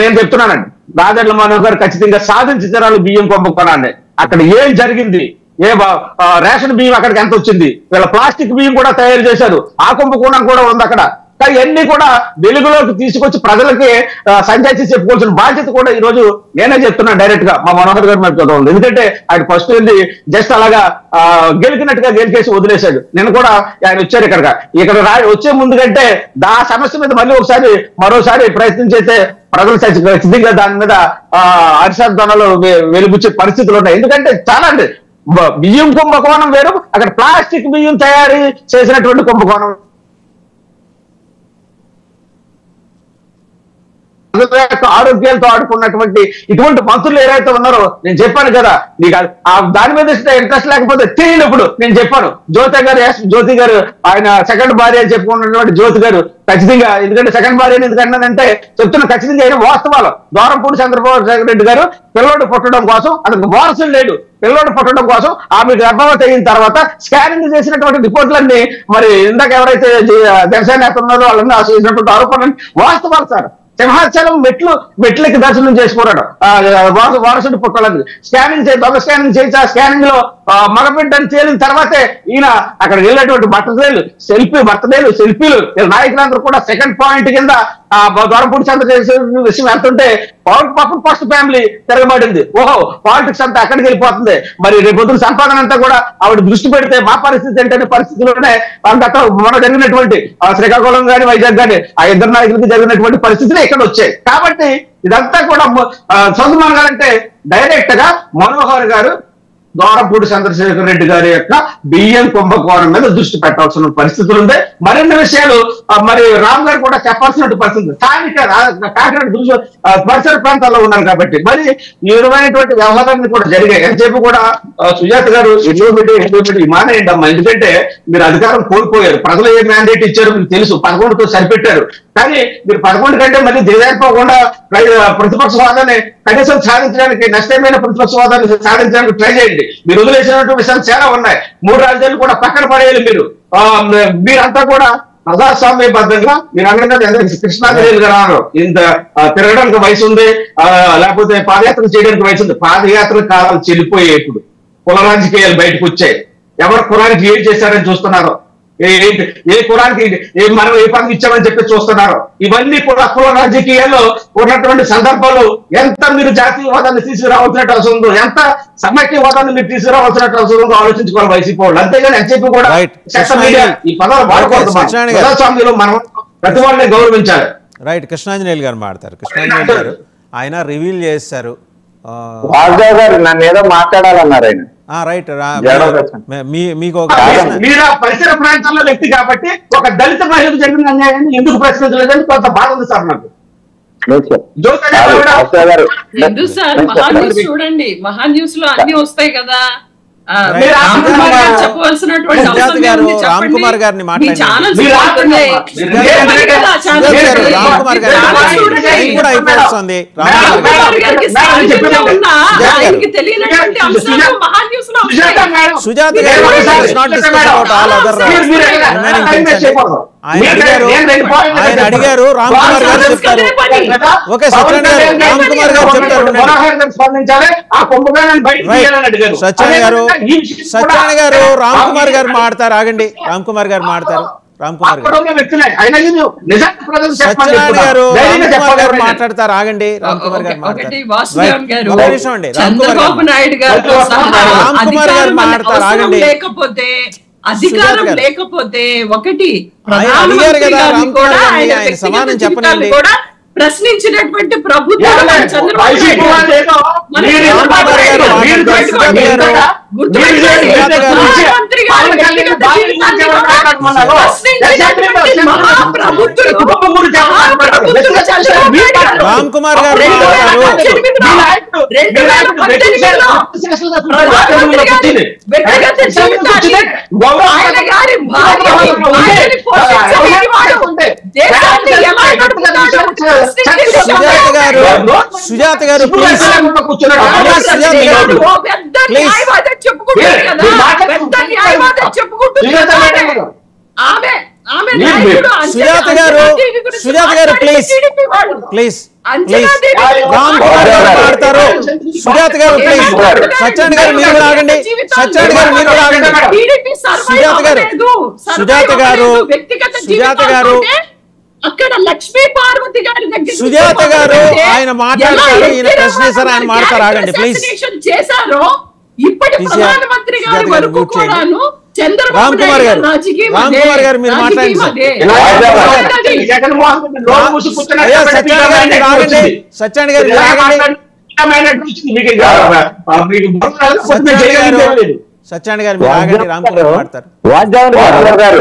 నేను చెప్తున్నానండి, నాదెండ్ల మనోహర్ గారు ఖచ్చితంగా సాధించారు బియ్యం కుంభకోణాన్ని. అక్కడ ఏం జరిగింది, రేషన్ బియ్యం అక్కడికి ఎంత వచ్చింది, వీళ్ళ ప్లాస్టిక్ బియ్యం కూడా తయారు చేశారు, ఆ కుంభకోణం కూడా ఉంది అక్కడ. కానీ ఇవన్నీ కూడా వెలుగులోకి తీసుకొచ్చి ప్రజలకి సంజాయిషి చెప్పుకోవాల్సిన బాధ్యత కూడా ఈ రోజు నేనే చెప్తున్నాను డైరెక్ట్ గా మా మనోహర్ గారి మీద ఉంది. ఎందుకంటే ఆయన ఫస్ట్ వెళ్ళి జస్ట్ అలాగా గెలికినట్టుగా గెలికేసి వదిలేశాడు. నేను కూడా ఆయన వచ్చారు ఇక్కడ వచ్చే ముందు కంటే ఆ సమస్య మీద మళ్ళీ మరోసారి ప్రయత్నించైతే ప్రజలు ఖచ్చితంగా దాని మీద హర్షధ్వనాలు వెలుగుచ్చే పరిస్థితులు ఉన్నాయి. ఎందుకంటే చాలా అండి, బియ్యం కుంభకోణం వేరు, అక్కడ ప్లాస్టిక్ బియ్యం తయారీ చేసినటువంటి కుంభకోణం, ఆరోగ్యాలతో ఆడుకున్నటువంటి ఇటువంటి మంత్రులు ఏదైతే ఉన్నారో నేను చెప్పాను కదా, నీకు దాని మీద ఇంట్రెస్ట్ లేకపోతే తెలియనప్పుడు నేను చెప్పాను. జ్యోతి గారు ఆయన సెకండ్ భార్య అని చెప్పుకున్నటువంటి జ్యోతి గారు ఖచ్చితంగా, ఎందుకంటే సెకండ్ భార్య ఎందుకంటే చెప్తున్నా ఖచ్చితంగా అయిన వాస్తవాలు. దూరంపూడి చంద్రబాబు రెడ్డి గారు పిల్లోడు పుట్టడం కోసం, అతనికి వారసులు లేడు, పిల్లోడు పుట్టడం కోసం ఆమె గర్భవతి అయిన తర్వాత స్కానింగ్ చేసినటువంటి రిపోర్టులన్నీ మరి ఇందాక ఎవరైతే జనసేన నేత ఉన్నారో వాళ్ళని చేసినటువంటి ఆరోపణలు వాస్తవాలు సార్. సింహాచలం మెట్లకి దర్శనం చేసుకున్నాడు వారసుడు పుట్టాలని స్కానింగ్ దొంగ స్కానింగ్ చేసి ఆ స్కానింగ్ లో మగబిడ్డని తేలిన తర్వాతే ఈయన అక్కడ వెళ్ళినటువంటి బర్త్డేలు సెల్ఫీలు నాయకులందరూ కూడా సెకండ్ పాయింట్ కింద దొరపూడి చంద్ర విషయం వెళ్తుంటే పాపం ఫస్ట్ ఫ్యామిలీ తిరగబడింది. ఓహో పాలిటిక్స్ అంతా అక్కడికి వెళ్ళిపోతుంది. మరి రేపొద్దున సంపాదన అంతా కూడా ఆవిడ దృష్టి పెడితే మా పరిస్థితి ఏంటనే పరిస్థితిలోనే అంత మన జరిగినటువంటి శ్రీకాకుళం గాని వైజాగ్ గాని ఆ ఇద్దరు నాయకులకి జరిగినటువంటి పరిస్థితులు ఇక్కడ వచ్చాయి. కాబట్టి ఇదంతా కూడా చదువుమనగాలంటే డైరెక్ట్ గా మనోహర్ గారు దూరంపూడి చంద్రశేఖర్ రెడ్డి గారి యొక్క బియ్యం కుంభకోణం మీద దృష్టి పెట్టాల్సిన పరిస్థితులు ఉంది. మరిన్ని విషయాలు మరి రామ్ గారు కూడా చెప్పాల్సిన పరిస్థితి. స్థానిక కాకినాడ పరిసర ప్రాంతాల్లో ఉన్నారు కాబట్టి మరి ఈ విధమైనటువంటి వ్యవహారాన్ని కూడా జరిగాయి. ఎంతసేపు కూడా సుజాత గారు ఎన్నో మానేయండి అమ్మా, ఎందుకంటే మీరు అధికారం కోల్పోయారు. ప్రజలు ఏ మ్యాండేట్ ఇచ్చారో మీకు తెలుసు, 11తో సరిపెట్టారు. కానీ మీరు 11 కంటే మళ్ళీ దిగజారిపోకుండా ప్రతిపక్ష హోదాన్ని కనీసం సాధించడానికి, నష్టమైన ప్రతిపక్ష హోదాన్ని సాధించడానికి ట్రై చేయండి. మీరు వదిలేసినటువంటి విషయాలు చాలా ఉన్నాయి. 3 రాజ్యాలు కూడా పక్కన పడేయాలి. మీరంతా కూడా ప్రజాస్వామ్యబద్ధంగా మీరు అన్నట్టు కృష్ణాదేవి గారు ఇంత తిరగడానికి వయసు ఉంది, లేకపోతే పాదయాత్ర చేయడానికి వయసు ఉంది. పాదయాత్ర కాలం చెల్లిపోయే ఇప్పుడు కుల రాజకీయాలు బయటకు వచ్చాయి. ఎవరు కులానికి ఏం చేశారని చూస్తున్నారు, ఏ కులానికి మనం ఏ పదవి ఇచ్చామని చెప్పి చూస్తున్నారు. ఇవన్నీ కూడా కుల రాజకీయాల్లో ఉన్నటువంటి సందర్భాలు ఎంత మీరు జాతీయ హోదాన్ని తీసుకురావాల్సినట్టు అవసరం ఉందో, ఎంత సమైక్య హోదాన్ని మీరు తీసుకురావాల్సినట్టు అవసరం ఉందో ఆలోచించుకోవాలి వైసీపీ వాళ్ళు. అంతేగాని అని చెప్పి కూడా ఈ పదాలు వాడకూడదు. ప్రజాస్వామ్యంలో మనం ప్రతి వాళ్ళని గౌరవించాలి. రైట్, కృష్ణాంజనేయులు గారు మాట్లాడతారు. కృష్ణాంజనేయులు గారు ఆయన రివీల్ చేశారు. రాజావు గారు నన్ను ఏదో మాట్లాడాలన్నారు ఆయన. రైట్, మీకు మీరు పరిసర ప్రాంతాల్లో వ్యక్తి కాబట్టి ఒక దళిత మహిళకు జరిగిన అన్యాయాన్ని ఎందుకు ప్రశ్నించలేదని కొంత బాధ ఉంది సార్ నాకు. ఎందుకు సార్ మహా న్యూస్ చూడండి, మహా న్యూస్ లో అన్ని వస్తాయి కదా. చెప్పవలసినటువంటి రామ్ కుమార్ గారిని తెలియనటువంటి అంశాలు మహా న్యూస్ లో సుజాత గారు ఆయన అడిగారు, రామ్ కుమార్ గారు చెప్తారు. ఓకే, సత్యనారాయణ గారు రామ్ కుమార్ గారు చెప్తారు. సత్యనారాయణ గారు రామ్ కుమార్ గారు మాట్లాడతారు. ఆగండి, రామ్ కుమార్ గారు మాట్లాడతారు. సత్యనారాయణ గారు రామ్ కుమార్ గారు మాట్లాడతారు. ఆగండి, రామ్ కుమార్ గారు మాట్లాడతారు. ఒక నిమిషం అండి, చంద్రబాబు నాయుడు గారు రామ్ కుమార్ గారు మాట్లాడతారు. ఆగండి, లేకపోతే అధికారం లేకపోతే ఒకటి అడిగారు కదా రామ్ కుమార్ గారిని, ఆయన సమానం చెప్పనండి. ప్రశ్నించినటువంటి ప్రభుత్వం రామ్ కుమార్ గారు సుజాత గారు ప్లీజ్, సుజాత గారు ప్లీజ్ ప్లీజ్ రామ్ కుమార్ గారు మాట్లాడతారు. సుజాత గారు ప్లీజ్, సత్యనారాయణ గారు మీరు కూడా ఆగండి. సత్యనారాయణ గారు మీరు కూడా ఆగండి. సుజాత గారు అక్కడ లక్ష్మీ పార్వతి గారి దగ్గర సుజాత గారు ఆయన మాట్లాడతారు, ఈయన ప్రశ్నిస్తారు, ఆయన మాట్లాడతారు. ఆగండి ప్లీజ్. చేశారో ఇప్పటి ప్రధానమంత్రి గారి వరకు కూడాను చంద్రబాబు రామ్ కుమార్ గారు, రామ్ కుమార్ గారు మీరు మాట్లాడండి సార్. సత్యాన్ని గారు సత్యాన్ని గారు మీరు ఆగండి, రామ్ కుమార్ మాట్లాడతారు.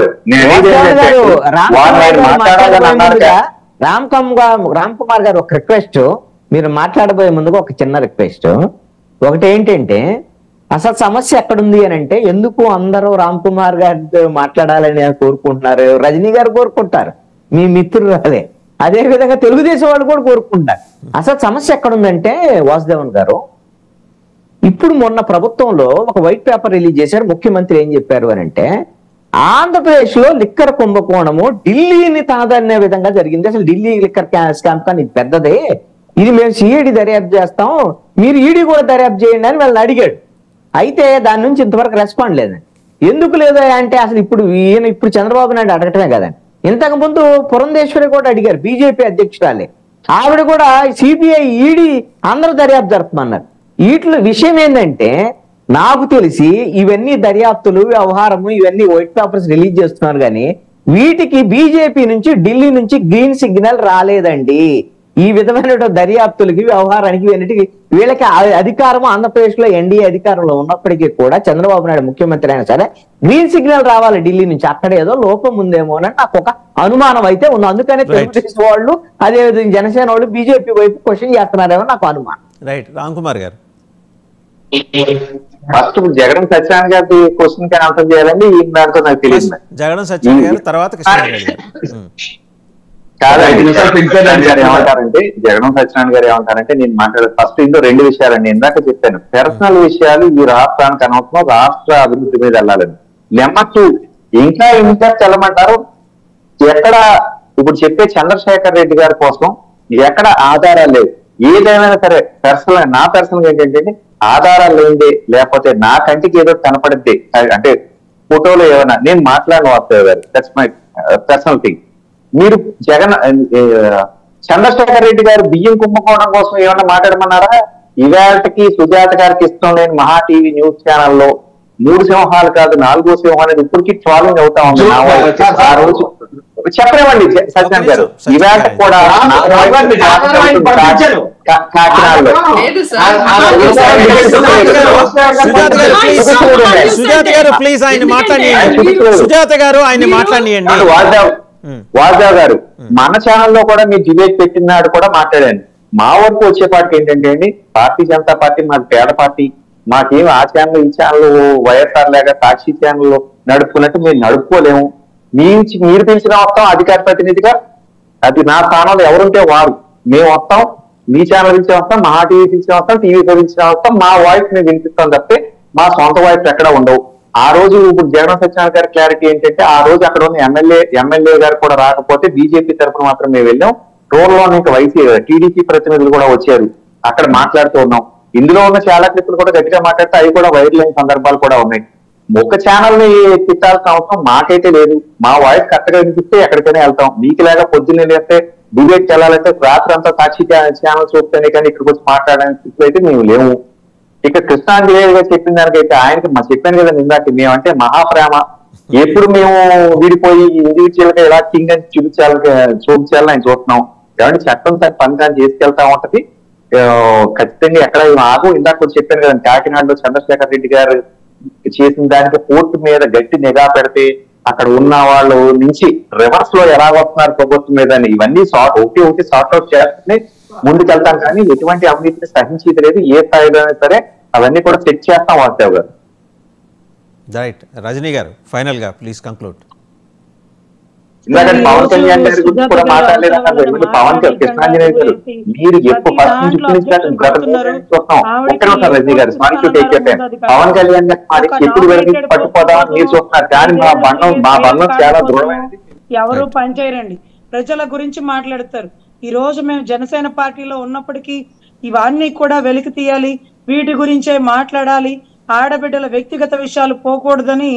రామ్ కుమార్ గారు ఒక రిక్వెస్ట్, మీరు మాట్లాడబోయే ముందుగా ఒక చిన్న రిక్వెస్ట్. ఒకటి ఏంటంటే, అసలు సమస్య ఎక్కడుంది అని అంటే, ఎందుకు అందరూ రామ్ కుమార్ గారితో మాట్లాడాలని కోరుకుంటున్నారు? రజనీ గారు కోరుకుంటారు, మీ మిత్రులు అదే విధంగా తెలుగుదేశం వాళ్ళు కూడా కోరుకుంటారు. అసలు సమస్య ఎక్కడుందంటే, వాసుదేవన్ గారు, ఇప్పుడు మొన్న ప్రభుత్వంలో ఒక వైట్ పేపర్ రిలీజ్ చేశారు. ముఖ్యమంత్రి ఏం చెప్పారు అని అంటే, ఆంధ్రప్రదేశ్ లో లిక్కర్ కుంభకోణము ఢిల్లీని తనదనే విధంగా జరిగింది. అసలు ఢిల్లీ లిక్కర్ స్కామ్ కానీ పెద్దదే, ఇది మేము సిఐడి దర్యాప్తు చేస్తాం, మీరు ఈడీ కూడా దర్యాప్తు చేయండి అని వాళ్ళని అడిగాడు. అయితే దాని నుంచి ఇంతవరకు రెస్పాండ్ లేదండి. ఎందుకు లేదా అంటే, అసలు ఇప్పుడు చంద్రబాబు నాయుడు అడగటమే కదండి, ఇంతకు ముందు పురంధేశ్వరి కూడా అడిగారు, బీజేపీ అధ్యక్షురాలే, ఆవిడ కూడా సిబిఐ ఈడీ అందరూ దర్యాప్తు జరుపుతున్నారు. వీటిలో విషయం ఏంటంటే, నాకు తెలిసి ఇవన్నీ దర్యాప్తులు వ్యవహారము ఇవన్నీ వైట్ పేపర్స్ రిలీజ్ చేస్తున్నారు, కానీ వీటికి బీజేపీ నుంచి ఢిల్లీ నుంచి గ్రీన్ సిగ్నల్ రాలేదండి. ఈ విధమైన దర్యాప్తులకి వ్యవహారానికి వీళ్ళకి అధికారం ఆంధ్రప్రదేశ్ లో ఎన్డీఏ అధికారంలో ఉన్నప్పటికీ కూడా చంద్రబాబు నాయుడు ముఖ్యమంత్రి అయినా సరే గ్రీన్ సిగ్నల్ రావాలి ఢిల్లీ నుంచి. అక్కడ ఏదో లోపం ఉందేమో అని నాకు ఒక అనుమానం అయితే ఉంది. అందుకనే తెలుగుదేశం వాళ్ళు అదేవిధంగా జనసేన వాళ్ళు బీజేపీ వైపు క్వశ్చన్ చేస్తున్నారేమో నాకు అనుమానం. రైట్, రామ్ కుమార్ గారు. ఫస్ట్ జగన్ సత్యనారాయణ గారి క్వశ్చన్ కి ఆన్సర్ చేయాలండి. ఈ దాంతో నాకు తెలియదు. జగన్ సత్యనారాయణ గారు, తర్వాత కృష్ణారెడ్డి గారు. ఏమంటారంటే, జగన్ సత్యనారాయణ గారు ఏమంటారంటే, నేను మాట్లాడే ఫస్ట్ ఇందులో రెండు విషయాలండి. ఇందాక చెప్పాను, పర్సనల్ విషయాలు ఈ రాష్ట్రానికి అనవసరం, రాష్ట్ర అభివృద్ధి మీద వెళ్ళాలని. నెంబర్ 2, ఇంకా తెలమంటారు. ఎక్కడ ఇప్పుడు చెప్పే చంద్రశేఖర్ రెడ్డి గారి కోసం ఎక్కడ ఆధారాలు లేవు. ఏదైనా సరే పర్సనల్, నా పర్సనల్ ఏంటంటే, ఆధారాలు లేండి, లేకపోతే నా కంటికి ఏదో కనపడిద్ది అంటే ఫోటోలో ఏమైనా నేను మాట్లాడిన వాస్తవ గారు, దట్స్ మై పర్సనల్ థింగ్. మీరు చంద్రశేఖర్ రెడ్డి గారు బియ్యం కుంభకోణం కోసం ఏమన్నా మాట్లాడమన్నారా? ఇవాళకి సుజాత గారికి ఇష్టం లేని మహా టీవీ న్యూస్ ఛానల్లో 3 సింహాలు కాదు 4వ సింహం అనేది ఇప్పటికీ ట్రాలింగ్ అవుతా ఉంది. ఆ రోజు చెప్పలేమండి సత్యనారాయణ గారు, ఇవాళ కూడా సుజాత గారు ప్లీజ్ ఆయన మాట్లాడియండి. సుజాత గారు ఆయన మాట్లాడియండి. వాజావ్ గారు, మన ఛానల్లో కూడా మీరు డిబేట్ పెట్టినాడు కూడా మాట్లాడాను. మా వరకు వచ్చేపాటికి ఏంటంటే అండి, భారతీయ జనతా పార్టీ మాది పేద పార్టీ, మాకేం ఆ ఛానల్ ఈ ఛానల్ వైఎస్ఆర్ లేక సాక్షి ఛానల్ నడుపుకున్నట్టు మేము నడుపుకోలేము. మీరు పిలిచిన వస్తాం అధికార ప్రతినిధిగా, అది నా స్థానంలో ఎవరుంటే వారు, మేము వస్తాం. మీ ఛానల్ పిలిచిన వస్తాం, మహా టీవీ పిలిచిన వస్తాం, టీవీ పిలిచిన వస్తాం. మా వాయిస్ మేము వినిపిస్తాం తప్పితే మా సొంత వాయిస్ ఎక్కడ ఉండవు. ఆ రోజు ఇప్పుడు జగన్ సత్యనారాయణ గారి క్లారిటీ ఏంటంటే, ఆ రోజు అక్కడ ఉన్న ఎమ్మెల్యే గారు కూడా రాకపోతే బీజేపీ తరఫున మాత్రం మేము వెళ్ళాం. రోడ్లో ఇంకా టీడీపీ ప్రతినిధులు కూడా వచ్చారు, అక్కడ మాట్లాడుతూ ఉన్నాం. ఇందులో ఉన్న చాలా క్లిప్పులు కూడా గట్టిగా మాట్లాడితే అవి కూడా వైరల్ అయిన సందర్భాలు కూడా ఉన్నాయి. ఒక ఛానల్ ని తిట్టాల్సిన అవసరం మాకైతే లేదు. మా వాయిస్ కరెక్ట్ గా వినిపిస్తే ఎక్కడికైనా వెళ్తాం. మీకు లేక పొద్దున్నే లేస్తే డిబేట్ వెళ్ళాలంటే రాత్రి అంతా సాక్షి ఛానల్ చూస్తేనే కానీ ఇక్కడికి వచ్చి మాట్లాడడానికి స్థితిలో అయితే మేము లేవు. ఇక కృష్ణాంజలి గారు చెప్పిన దానికైతే ఆయనకి చెప్పాను కదా ఇందాక, మేమంటే మహాప్రేమ. ఎప్పుడు మేము విడిపోయి ఇండివిజువల్ గా ఎలా కింగ్ అని చూపించాలని ఆయన చూస్తున్నాం. కాబట్టి చట్టం తన పని కానీ చేసుకెళ్తా ఉంటది. ఖచ్చితంగా ఎక్కడ ఆగు. ఇందాక చెప్పాను కదా, కాకినాడలో చంద్రశేఖర్ రెడ్డి గారు చేసిన దానికి కోర్టు మీద గట్టి నిఘా పెడితే అక్కడ ఉన్న వాళ్ళు నుంచి రివర్స్ లో ఎలా వస్తున్నారు ప్రభుత్వం మీద అని, ఇవన్నీ ఒకటి సార్ట్ అవుట్ చేస్తే ముందుకెళ్తాం. కానీ ఎటువంటి అవినీతిని సహించేది లేదు ఏ స్థాయిలో అయినా సరే. అవన్నీ కూడా చెక్ చేస్తాం వాస్తవ్ గారు. రైట్, రజనీ గారు ఫైనల్ గా ప్లీజ్ కంక్లూడ్. ఇందాక పవన్ కళ్యాణ్ గారి గురించి కూడా మాట్లాడలేదు. పవన్ కృష్ణాంజనేయ గారు, మీరు ఎప్పుడు ఫస్ట్ నుంచి చూస్తున్నాం రజనీ గారు, sorry to take your time. Pawan Kalyan గారు ఎప్పుడు వరకు పట్టుకోదామని మీరు చూస్తున్నారు, కానీ మా బంధం చాలా దృఢమైనది. ఎవరు పనిచేయరండి, ప్రజల గురించి మాట్లాడతారు. ఈ రోజు మేము జనసేన పార్టీలో ఉన్నప్పటికీ ఇవన్నీ కూడా వెలికి తీయాలి, వీటి గురించే మాట్లాడాలి, ఆడబిడ్డల వ్యక్తిగత విషయాలు పోకూడదని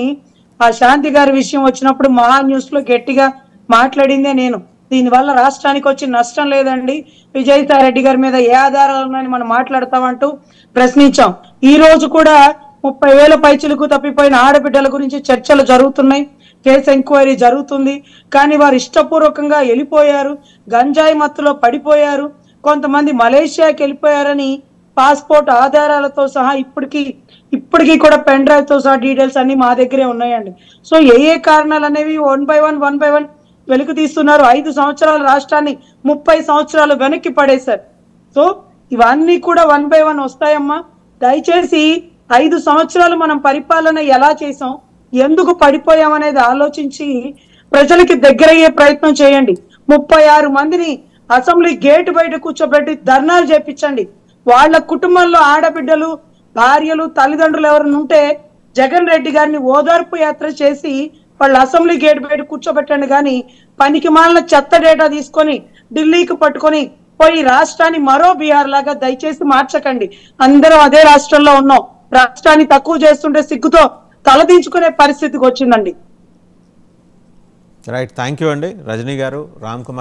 ఆ శాంతి గారి విషయం వచ్చినప్పుడు మహా న్యూస్ లో గట్టిగా మాట్లాడిందే నేను. దీనివల్ల రాష్ట్రానికి వచ్చి నష్టం లేదండి, విజయసాయి రెడ్డి గారి మీద ఏ ఆధారాలు ఉన్నాయని మనం మాట్లాడతామంటూ ప్రశ్నించాం. ఈ రోజు కూడా 30,000 పైచిలకు తప్పిపోయిన ఆడబిడ్డల గురించి చర్చలు జరుగుతున్నాయి, కేసు ఎంక్వైరీ జరుగుతుంది. కానీ వారు ఇష్టపూర్వకంగా వెళ్ళిపోయారు, గంజాయి మత్తులో పడిపోయారు, కొంతమంది మలేషియాకి వెళ్ళిపోయారని పాస్పోర్ట్ ఆధారాలతో సహా ఇప్పటికీ కూడా పెన్ డ్రైవ్ తో సహా డీటెయిల్స్ అన్ని మా దగ్గరే ఉన్నాయండి. సో ఏ కారణాలు అనేవి వన్ బై వన్ వెలుగు తీస్తున్నారు. 5 సంవత్సరాల రాష్ట్రాన్ని 30 సంవత్సరాలు వెనక్కి పడేశారు. సో ఇవన్నీ కూడా వన్ బై వన్ వస్తాయమ్మా. దయచేసి 5 సంవత్సరాలు మనం పరిపాలన ఎలా చేసాం, ఎందుకు పడిపోయామనేది ఆలోచించి ప్రజలకి దగ్గరయ్యే ప్రయత్నం చేయండి. 36 మందిని అసెంబ్లీ గేట్ బయట కూర్చోబెట్టి ధర్నాలు చేపించండి. వాళ్ళ కుటుంబంలో ఆడబిడ్డలు, భార్యలు, తల్లిదండ్రులు ఎవరైనా ఉంటే జగన్ రెడ్డి గారిని ఓదార్పు యాత్ర చేసి వాళ్ళ అసెంబ్లీ గేట్ బయట కూర్చోబెట్టండి. కానీ పనికి మాలిన చెత్త డేటా తీసుకొని ఢిల్లీకి పట్టుకొని పోయి రాష్ట్రాన్ని మరో బీహార్ లాగా దయచేసి మార్చకండి. అందరం అదే రాష్ట్రంలో ఉన్నాం. రాష్ట్రాన్ని తక్కువ చేస్తుంటే సిగ్గుతో తలదించుకునే పరిస్థితికి వచ్చిందండి. రైట్, థ్యాంక్ యూ అండి రజనీ గారు, రామ్ కుమార్.